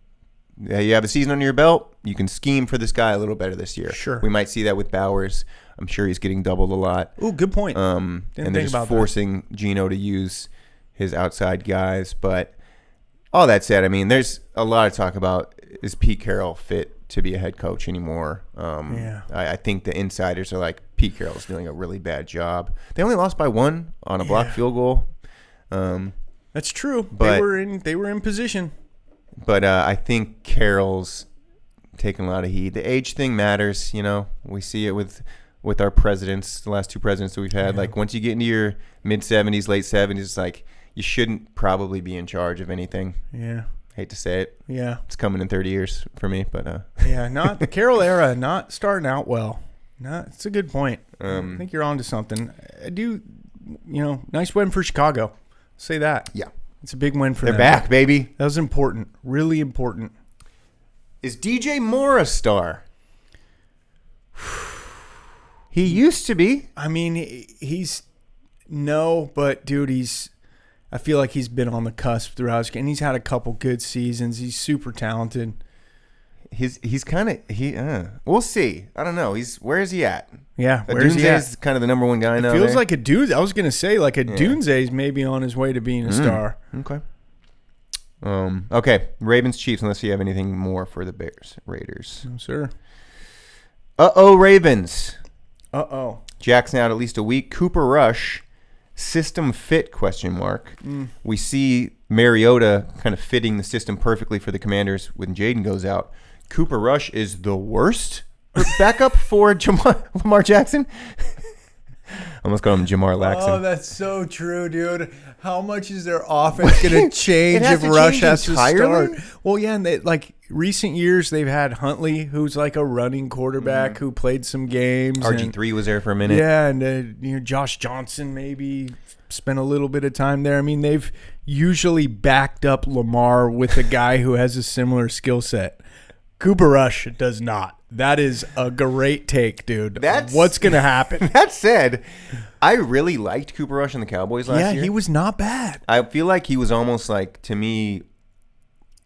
you have a season under your belt, you can scheme for this guy a little better this year. Sure. We might see that with Bowers. I'm sure he's getting doubled a lot. Ooh, good point. And they're just forcing Geno to use his outside guys. But all that said, I mean, there's a lot of talk about, is Pete Carroll fit to be a head coach anymore? I think the insiders are like, Pete Carroll's doing a really bad job. They only lost by 1 on a blocked field goal. That's true. But they were in position. But I think Carroll's taking a lot of heat. The age thing matters, We see it with our presidents, the last two presidents that we've had. Like, once you get into your mid-70s, late 70s, it's like you shouldn't probably be in charge of anything. Yeah. Hate to say it. Yeah. It's coming in 30 years for me, but yeah, not the Carroll era, not starting out well. No, it's a good point. I think you're onto something. I do, nice win for Chicago. Say that. Yeah. It's a big win for them. They're back, baby. That was important. Really important. Is DJ Moore a star? He used to be. I mean, but dude, I feel like he's been on the cusp throughout his game, and he's had a couple good seasons. He's super talented. He's kind of we'll see. I don't know. Where is he at? Yeah, where's he at? Is kind of the number one guy now. It feels like a dude. I was gonna say like a Dunze's maybe on his way to being a star. Okay. Okay. Ravens Chiefs. Unless you have anything more for the Raiders. No, sir. Ravens. Jackson out at least a week. Cooper Rush, system fit ? We see Mariota kind of fitting the system perfectly for the Commanders when Jaden goes out. Cooper Rush is the worst backup for Lamar Jackson. Almost called him Jamar Laxon. Oh, that's so true, dude. How much is their offense going to change if Rush has to start? Well, yeah, and recent years they've had Huntley, who's like a running quarterback who played some games. RG3 was there for a minute. Yeah, and Josh Johnson maybe spent a little bit of time there. I mean, they've usually backed up Lamar with a guy who has a similar skill set. Cooper Rush does not. That is a great take, dude. What's going to happen? That said, I really liked Cooper Rush and the Cowboys last year. Yeah, he was not bad. I feel like he was almost like, to me,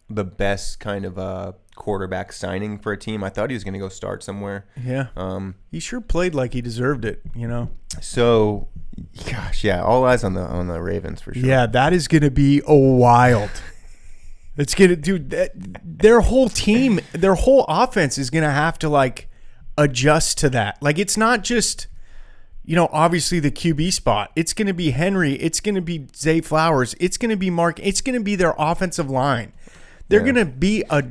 the best kind of quarterback signing for a team. I thought he was going to go start somewhere. Yeah. He sure played like he deserved it, So, gosh, yeah, all eyes on the Ravens for sure. Yeah, that is going to be wild. It's going to, dude, their whole team, their whole offense is going to have to, adjust to that. It's not just, obviously the QB spot. It's going to be Henry. It's going to be Zay Flowers. It's going to be Mark. It's going to be their offensive line. They're going to be a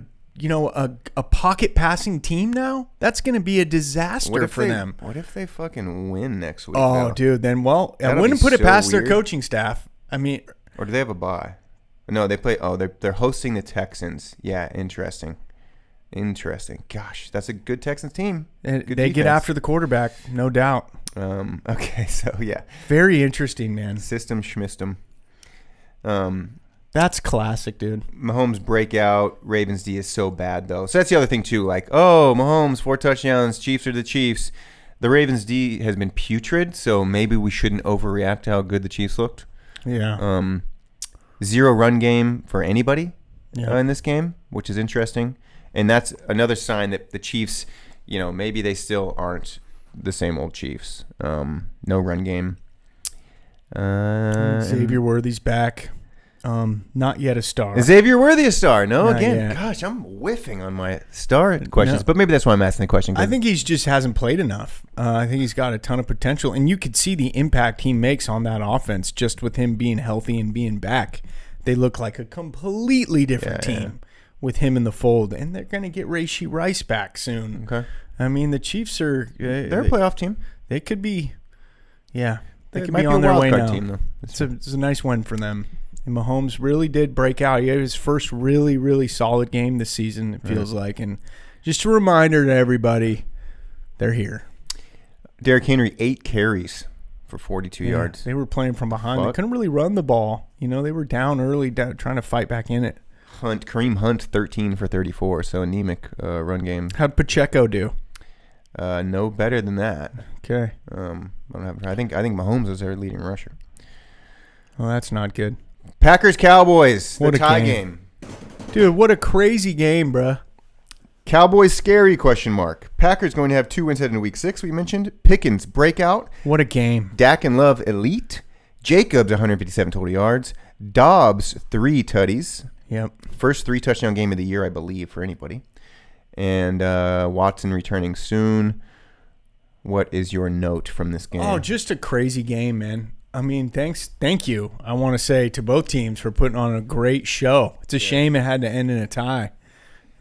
pocket passing team now. That's going to be a disaster for them. What if they fucking win next week? Oh, dude, then, I wouldn't put it past their coaching staff. I mean. Or do they have a bye? No, they play. Oh, they're hosting the Texans. Yeah, interesting. Gosh, that's a good Texans team. And they get after the quarterback, no doubt. Okay, so yeah, very interesting, man. System schmistem. That's classic, dude. Mahomes breakout. Ravens D is so bad though. So that's the other thing too. Mahomes 4 touchdowns. Chiefs are the Chiefs. The Ravens D has been putrid, so maybe we shouldn't overreact to how good the Chiefs looked. Yeah. 0 run game for anybody in this game, which is interesting. And that's another sign that the Chiefs, maybe they still aren't the same old Chiefs. No run game. Xavier Worthy's back. Not yet a star. Is Xavier Worthy a star? No, Not again. yet. Gosh, I'm whiffing on my star questions, but maybe that's why I'm asking the question. I think he just hasn't played enough. I think he's got a ton of potential, and you could see the impact he makes on that offense just with him being healthy and being back. They look like a completely different team with him in the fold, and they're going to get Rashee Rice back soon. Okay. I mean, the Chiefs are they're a playoff team. They could be, they could might be on their way now. Team, though. It's a nice win for them. And Mahomes really did break out. He had his first really, really solid game this season, it feels like. And just a reminder to everybody, they're here. Derrick Henry, 8 carries for 42 yards. They were playing from behind. They couldn't really run the ball. They were down early, trying to fight back in it. Kareem Hunt, 13 for 34, so anemic run game. How'd Pacheco do? No better than that. Okay. I think Mahomes is their leading rusher. Well, that's not good. Packers Cowboys, What the a tie game. game. Dude, what a crazy game, bruh. Cowboys scary ? Packers going to have 2 wins heading into week 6, we mentioned. Pickens breakout. What a game. Dak and Love elite. Jacobs 157 total yards. Dobbs 3 tutties. Yep. First 3 touchdown game of the year, I believe, for anybody. And Watson returning soon. What is your note from this game? Oh, just a crazy game, man. I mean, thank you, I want to say, to both teams for putting on a great show. It's a shame it had to end in a tie.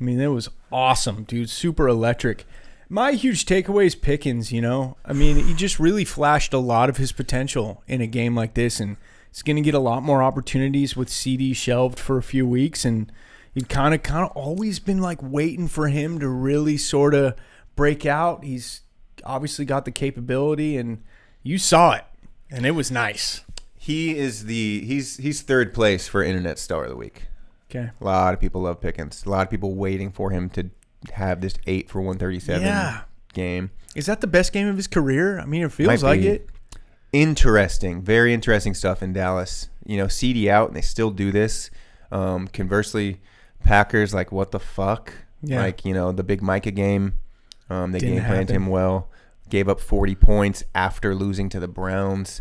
I mean, it was awesome, dude. Super electric. My huge takeaway is Pickens, you know. I mean, he just really flashed a lot of his potential in a game like this, and he's going to get a lot more opportunities with CD shelved for a few weeks, and he'd kind of always been like waiting for him to really sort of break out. He's obviously got the capability, and you saw it, and it was nice. He's third place for Internet Star of the Week. Okay. A lot of people love Pickens. A lot of people waiting for him to have this 8 for 137 game. Is that the best game of his career? I mean, it feels like it. Interesting. Very interesting stuff in Dallas. You know, CD out, and they still do this. Conversely, Packers, like, what the fuck? Yeah. Like, you know, the big Micah game, they game planned happen. him well. Gave up 40 points after losing to the Browns.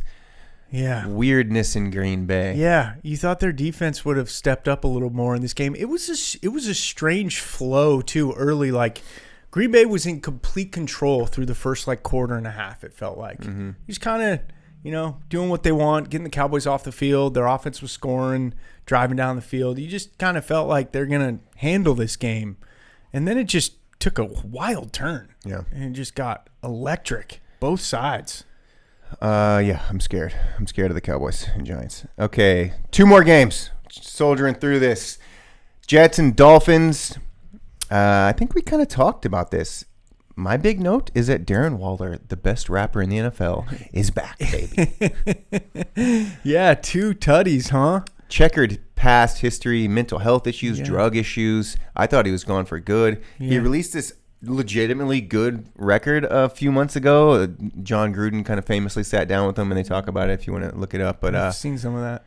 Yeah. Weirdness in Green Bay. Yeah, you thought their defense would have stepped up a little more in this game. It was a strange flow too early. Like Green Bay was in complete control through the first like quarter and a half. It felt like just kind of doing what they want, getting the Cowboys off the field. Their offense was scoring, driving down the field. You just kind of felt like they're gonna handle this game, and then it just took a wild turn. Yeah, and it just got electric, both sides. Yeah, I'm scared. I'm scared of the Cowboys and Giants. Okay, 2 more games. Soldiering through this. Jets and Dolphins. I think we kind of talked about this. My big note is that Darren Waller, the best rapper in the NFL, is back, baby. Yeah, 2 tutties, huh? Checkered past history, mental health issues, drug issues. I thought he was gone for good. Yeah. He released this legitimately good record a few months ago. John Gruden kind of famously sat down with him, and they talk about it if you want to look it up. But I've seen some of that.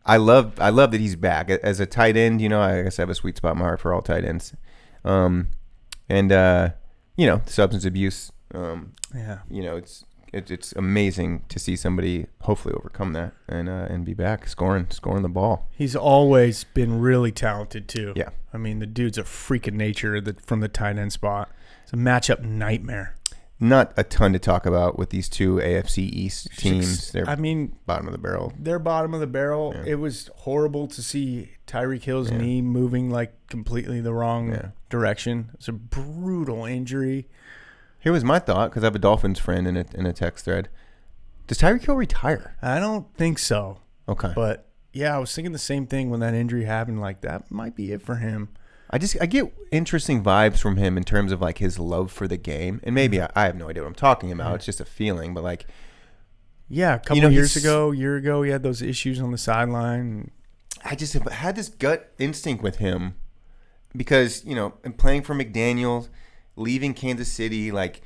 I love that he's back as a tight end. You know, I guess I have a sweet spot in my heart for all tight ends. Substance abuse. You know, it's amazing to see somebody hopefully overcome that and be back scoring the ball. He's always been really talented too. Yeah. I mean, the dude's a freak of nature from the tight end spot. It's a matchup nightmare. Not a ton to talk about with these 2 AFC East teams. They're bottom of the barrel. They're bottom of the barrel. Yeah. It was horrible to see Tyreek Hill's knee moving like completely the wrong direction. It's a brutal injury. Here was my thought, because I have a Dolphins friend in a text thread. Does Tyreek Hill retire? I don't think so. Okay. But, yeah, I was thinking the same thing when that injury happened. Like, that might be it for him. I get interesting vibes from him in terms of, like, his love for the game. And maybe I have no idea what I'm talking about. It's just a feeling. But, like... Yeah, a couple year ago, he had those issues on the sideline. I just had this gut instinct with him because, you know, in playing for McDaniel, leaving Kansas City, like,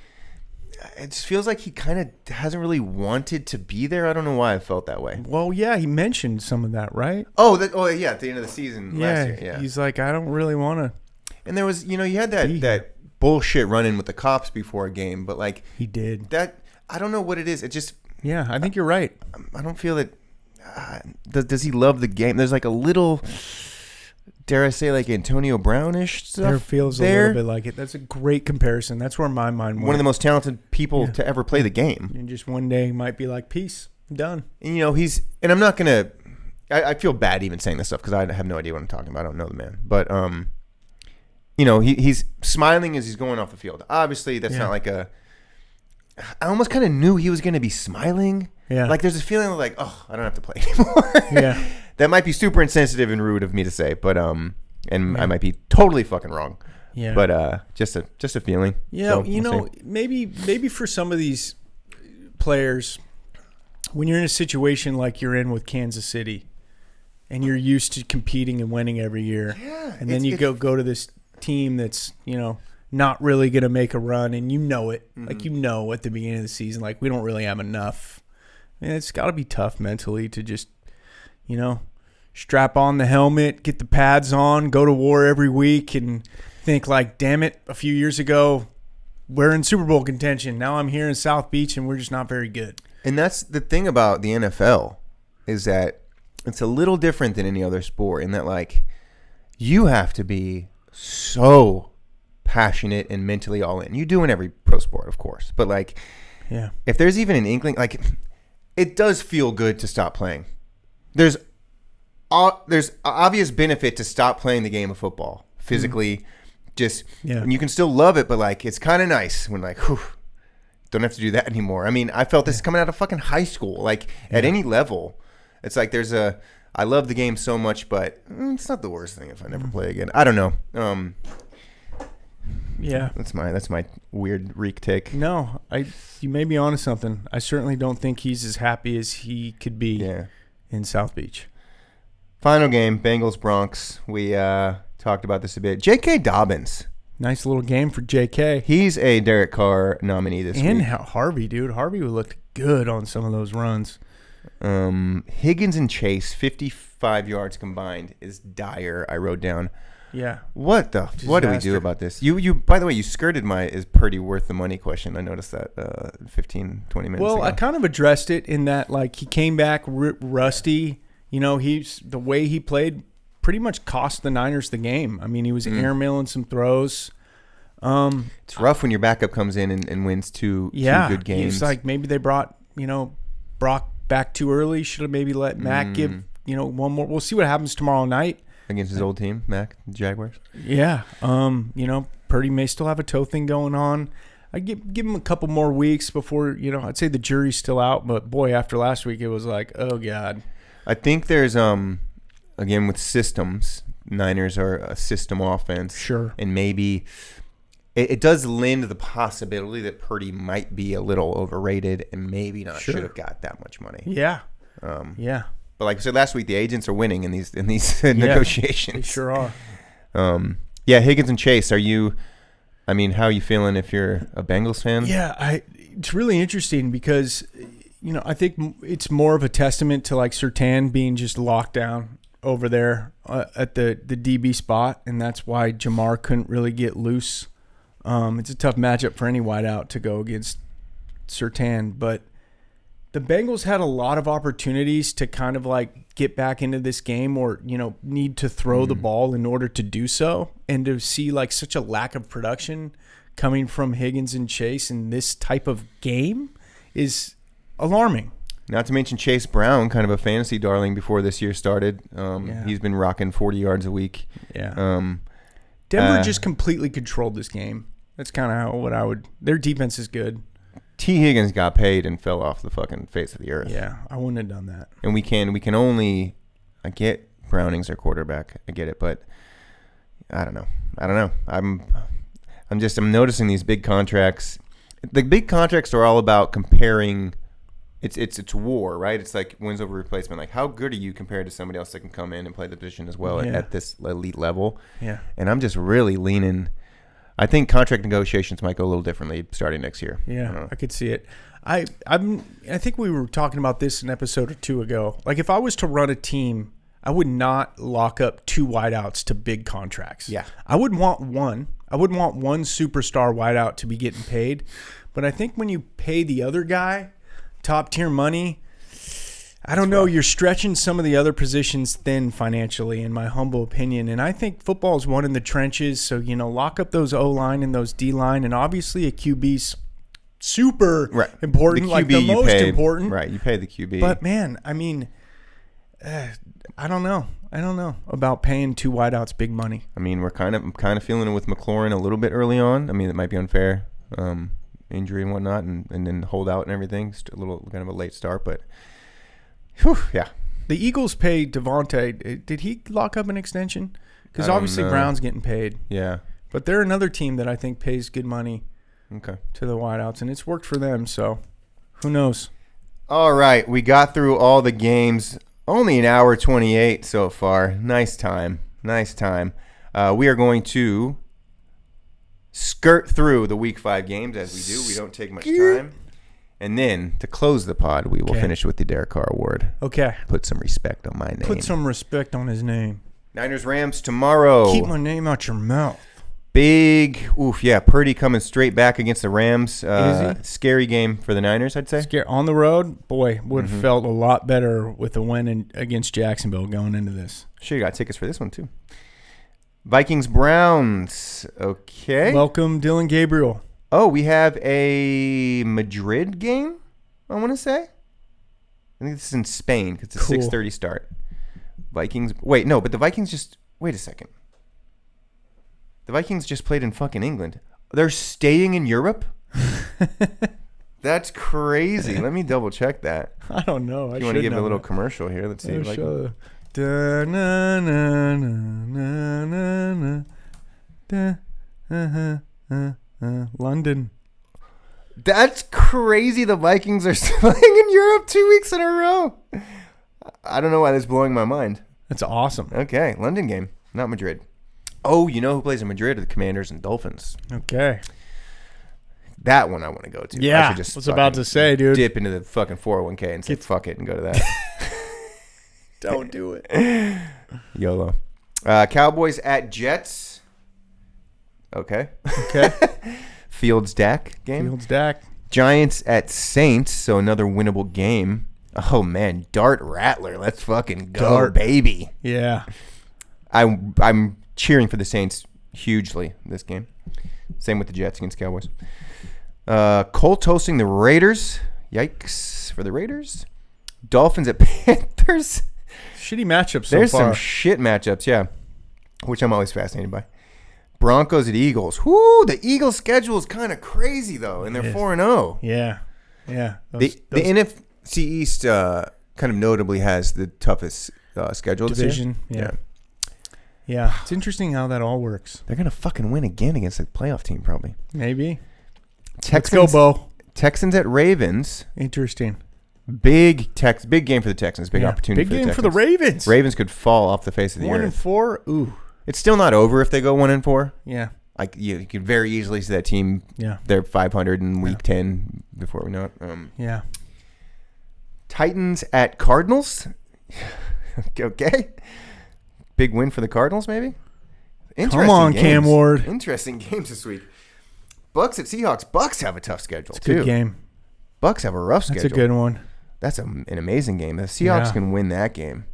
it just feels like he kind of hasn't really wanted to be there. I don't know why I felt that way. Well, yeah, he mentioned some of that, right? Yeah, at the end of the season last year. Yeah, he's like, I don't really want to. And there was, you know, you had that bullshit run-in with the cops before a game, but, like, he did that. I don't know what it is. It just... Yeah, I think you're right. I don't feel that... does he love the game? There's, like, a little... Dare I say, like, Antonio Brownish stuff? There feels a little bit like it. That's a great comparison. That's where my mind went. One of the most talented people to ever play the game. And just one day he might be like, peace, I'm done. And, you know, and I'm not going to... I feel bad even saying this stuff because I have no idea what I'm talking about. I don't know the man. But, you know, he's smiling as he's going off the field. Obviously, that's not like a... I almost kind of knew he was going to be smiling. Yeah. Like, there's a feeling of like, oh, I don't have to play anymore. Yeah. That might be super insensitive and rude of me to say, but I might be totally fucking wrong. Yeah. But just a feeling. Yeah, so, you know, maybe for some of these players, when you're in a situation like you're in with Kansas City, and you're used to competing and winning every year, and then you go to this team that's, you know, not really going to make a run, and you know it. Mm-hmm. Like, you know at the beginning of the season, like, we don't really have enough. And it's got to be tough mentally to just, you know, strap on the helmet, get the pads on, go to war every week, and think like, damn it, a few years ago, we're in Super Bowl contention. Now I'm here in South Beach, and we're just not very good. And that's the thing about the NFL is that it's a little different than any other sport in that, like, you have to be so passionate and mentally all in. You do in every pro sport, of course. But, like, if there's even an inkling, like, it does feel good to stop playing. There's obvious benefit to stop playing the game of football physically. Just and you can still love it, but like it's kind of nice when like, whew, don't have to do that anymore. I mean, I felt this coming out of fucking high school. Like at any level, it's like I love the game so much, but it's not the worst thing if I never play again. I don't know. Yeah, that's my weird reek take. No, you may be onto something. I certainly don't think he's as happy as he could be in South Beach. Final game, Bengals Bronx. We talked about this a bit. J.K. Dobbins. Nice little game for J.K. He's a Derek Carr nominee this week. And Harvey, dude. Harvey looked good on some of those runs. Higgins and Chase, 55 yards combined, is dire. I wrote down. Yeah. What do we do about this? You by the way, you skirted my is pretty worth the money question. I noticed that 15, 20 minutes ago. Well, I kind of addressed it in that like he came back rusty. You know, the way he played pretty much cost the Niners the game. I mean, he was airmailing some throws. It's rough when your backup comes in and wins two good games. It's like maybe they brought, Brock back too early. Should have maybe let Mac give, one more. We'll see what happens tomorrow night. Against his old team, Mac, the Jaguars. Yeah. Purdy may still have a toe thing going on. I'd give him a couple more weeks before, I'd say the jury's still out. But, boy, after last week, it was like, oh, God. I think there's, again, with systems, Niners are a system offense. Sure. And maybe it does lend the possibility that Purdy might be a little overrated and maybe not should have got that much money. Yeah. Yeah. But like I said last week, the agents are winning in these negotiations. They sure are. Higgins and Chase, how are you feeling if you're a Bengals fan? Yeah, it's really interesting because, I think it's more of a testament to like Surtain being just locked down over there at the DB spot, and that's why Jamar couldn't really get loose. It's a tough matchup for any wideout to go against Surtain, but the Bengals had a lot of opportunities to kind of like get back into this game or, need to throw the ball in order to do so. And to see like such a lack of production coming from Higgins and Chase in this type of game is alarming. Not to mention Chase Brown, kind of a fantasy darling before this year started. He's been rocking 40 yards a week. Yeah. Denver just completely controlled this game. That's kind of their defense is good. T. Higgins got paid and fell off the fucking face of the earth. Yeah, I wouldn't have done that. And we can only, I get Browning's our quarterback. I get it, but I don't know. I'm noticing these big contracts. The big contracts are all about comparing. It's war, right? It's like wins over replacement. Like how good are you compared to somebody else that can come in and play the position as well at this elite level? Yeah. And I'm just really leaning. I think contract negotiations might go a little differently starting next year. Yeah, I could see it. I think we were talking about this an episode or two ago. Like if I was to run a team, I would not lock up two wideouts to big contracts. Yeah. I would want one. I would want one superstar wideout to be getting paid. But I think when you pay the other guy top tier money, I don't know. You're stretching some of the other positions thin financially, in my humble opinion. And I think football is won in the trenches. So, lock up those O-line and those D-line. And obviously a QB's super important, the QB like the most important. Right, you pay the QB. But, man, I mean, I don't know. I don't know about paying two wideouts big money. I mean, I'm kind of feeling it with McLaurin a little bit early on. I mean, it might be unfair, injury and whatnot, and then hold out and everything. Just a little kind of a late start, but... Whew, yeah. The Eagles paid Devontae. Did he lock up an extension? Because obviously Brown's getting paid. Yeah. But they're another team that I think pays good money to the wideouts, and it's worked for them, so who knows? All right. We got through all the games. Only an hour 28 so far. Nice time. We are going to skirt through the Week 5 games as we do. We don't take much time. And then, to close the pod, we will finish with the Derek Carr Award. Okay. Put some respect on my name. Put some respect on his name. Niners-Rams tomorrow. Keep my name out your mouth. Purdy coming straight back against the Rams. Is he? Scary game for the Niners, I'd say. On the road? Boy, would have felt a lot better with a win against Jacksonville going into this. Sure, you got tickets for this one, too. Vikings-Browns. Okay. Welcome, Dylan Gabriel. Oh, we have a Madrid game, I want to say. I think this is in Spain because it's a 6:30 start. Vikings. Wait, no, but the Vikings just... Wait a second. The Vikings just played in fucking England. They're staying in Europe? That's crazy. Let me double check that. I don't know. You want to give a little commercial here? Let's see. London. That's crazy. The Vikings are playing in Europe 2 weeks in a row. I don't know why that's blowing my mind. That's awesome. Okay, London game, not Madrid. Oh, you know who plays in Madrid? The Commanders and Dolphins. Okay. That one I want to go to. Yeah, I just was about to say, dude. Dip into the fucking 401k and say, fuck it, and go to that. Don't do it. YOLO. Cowboys at Jets. Okay. Fields Dak game. Fields Dak. Giants at Saints, so another winnable game. Oh, man, Dart Rattler. Let's fucking go, baby. Yeah. I'm cheering for the Saints hugely this game. Same with the Jets against Cowboys. Colts hosting the Raiders. Yikes for the Raiders. Dolphins at Panthers. Shitty matchups so There's far. some shit matchups, yeah, which I'm always fascinated by. Broncos at Eagles. Whoo, the Eagles' schedule is kind of crazy, though, and they're 4-0. Yeah. Yeah. The NFC East kind of notably has the toughest schedule division. This year. Yeah. It's interesting how that all works. They're going to fucking win again against the playoff team, probably. Maybe. Texans, Let's go, Bo. Texans at Ravens. Interesting. Big game for the Texans. Big opportunity for the Texans. Big game for the Ravens. Ravens could fall off the face of the earth. 1-4? Ooh. It's still not over if they go 1-4. Yeah. Like you could very easily see that team. Yeah. They're 500 in week 10 before we know it. Yeah. Titans at Cardinals. Okay. Big win for the Cardinals, maybe. Come on, games. Cam Ward. Interesting games this week. Bucks at Seahawks. Bucks have a tough schedule, It's a good game. Bucks have a rough schedule. That's a good one. That's an amazing game. The Seahawks can win that game.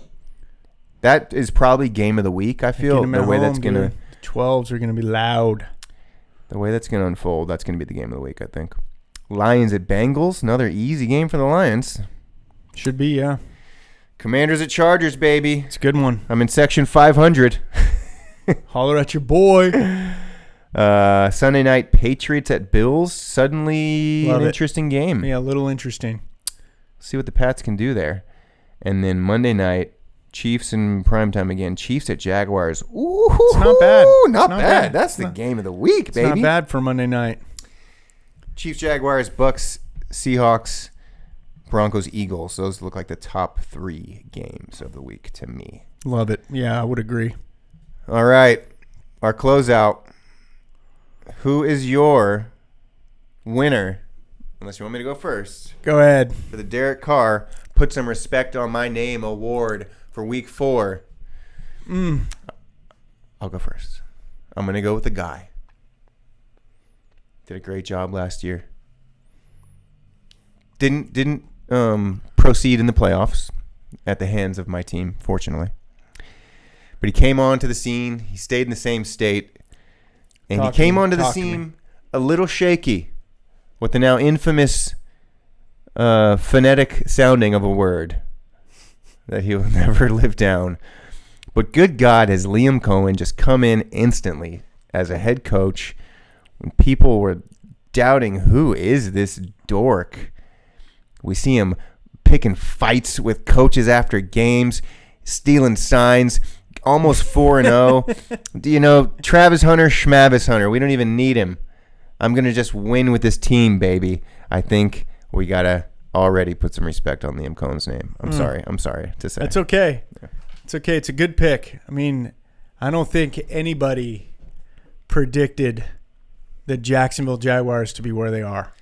That is probably game of the week, I feel. The way that's going to... The 12s are going to be loud. The way that's going to unfold, that's going to be the game of the week, I think. Lions at Bengals. Another easy game for the Lions. Should be, yeah. Commanders at Chargers, baby. It's a good one. I'm in section 500. Holler at your boy. Sunday night, Patriots at Bills. Suddenly an interesting game. Yeah, a little interesting. See what the Pats can do there. And then Monday night, Chiefs in primetime again. Chiefs at Jaguars. Ooh, it's not bad. Not bad. That's the game of the week, baby. It's not bad for Monday night. Chiefs, Jaguars, Bucks, Seahawks, Broncos, Eagles. Those look like the top 3 games of the week to me. Love it. Yeah, I would agree. All right. Our closeout. Who is your winner? Unless you want me to go first. Go ahead. For the Derek Carr, Put Some Respect on My Name award for week 4. I'll go first. I'm going to go with the guy. Did a great job last year. Didn't proceed in the playoffs at the hands of my team, fortunately. But he came onto the scene. He stayed in the same state. And he came onto the scene a little shaky with the now infamous phonetic sounding of a word that he will never live down. But good God, has Liam Cohen just come in instantly as a head coach when people were doubting who is this dork. We see him picking fights with coaches after games, stealing signs, almost 4-0. You know, Travis Hunter, Schmavis Hunter. We don't even need him. I'm going to just win with this team, baby. I think we got to already put some respect on Liam Cohen's name. I'm sorry to say. That's okay. Yeah. It's okay. It's a good pick. I mean, I don't think anybody predicted the Jacksonville Jaguars to be where they are.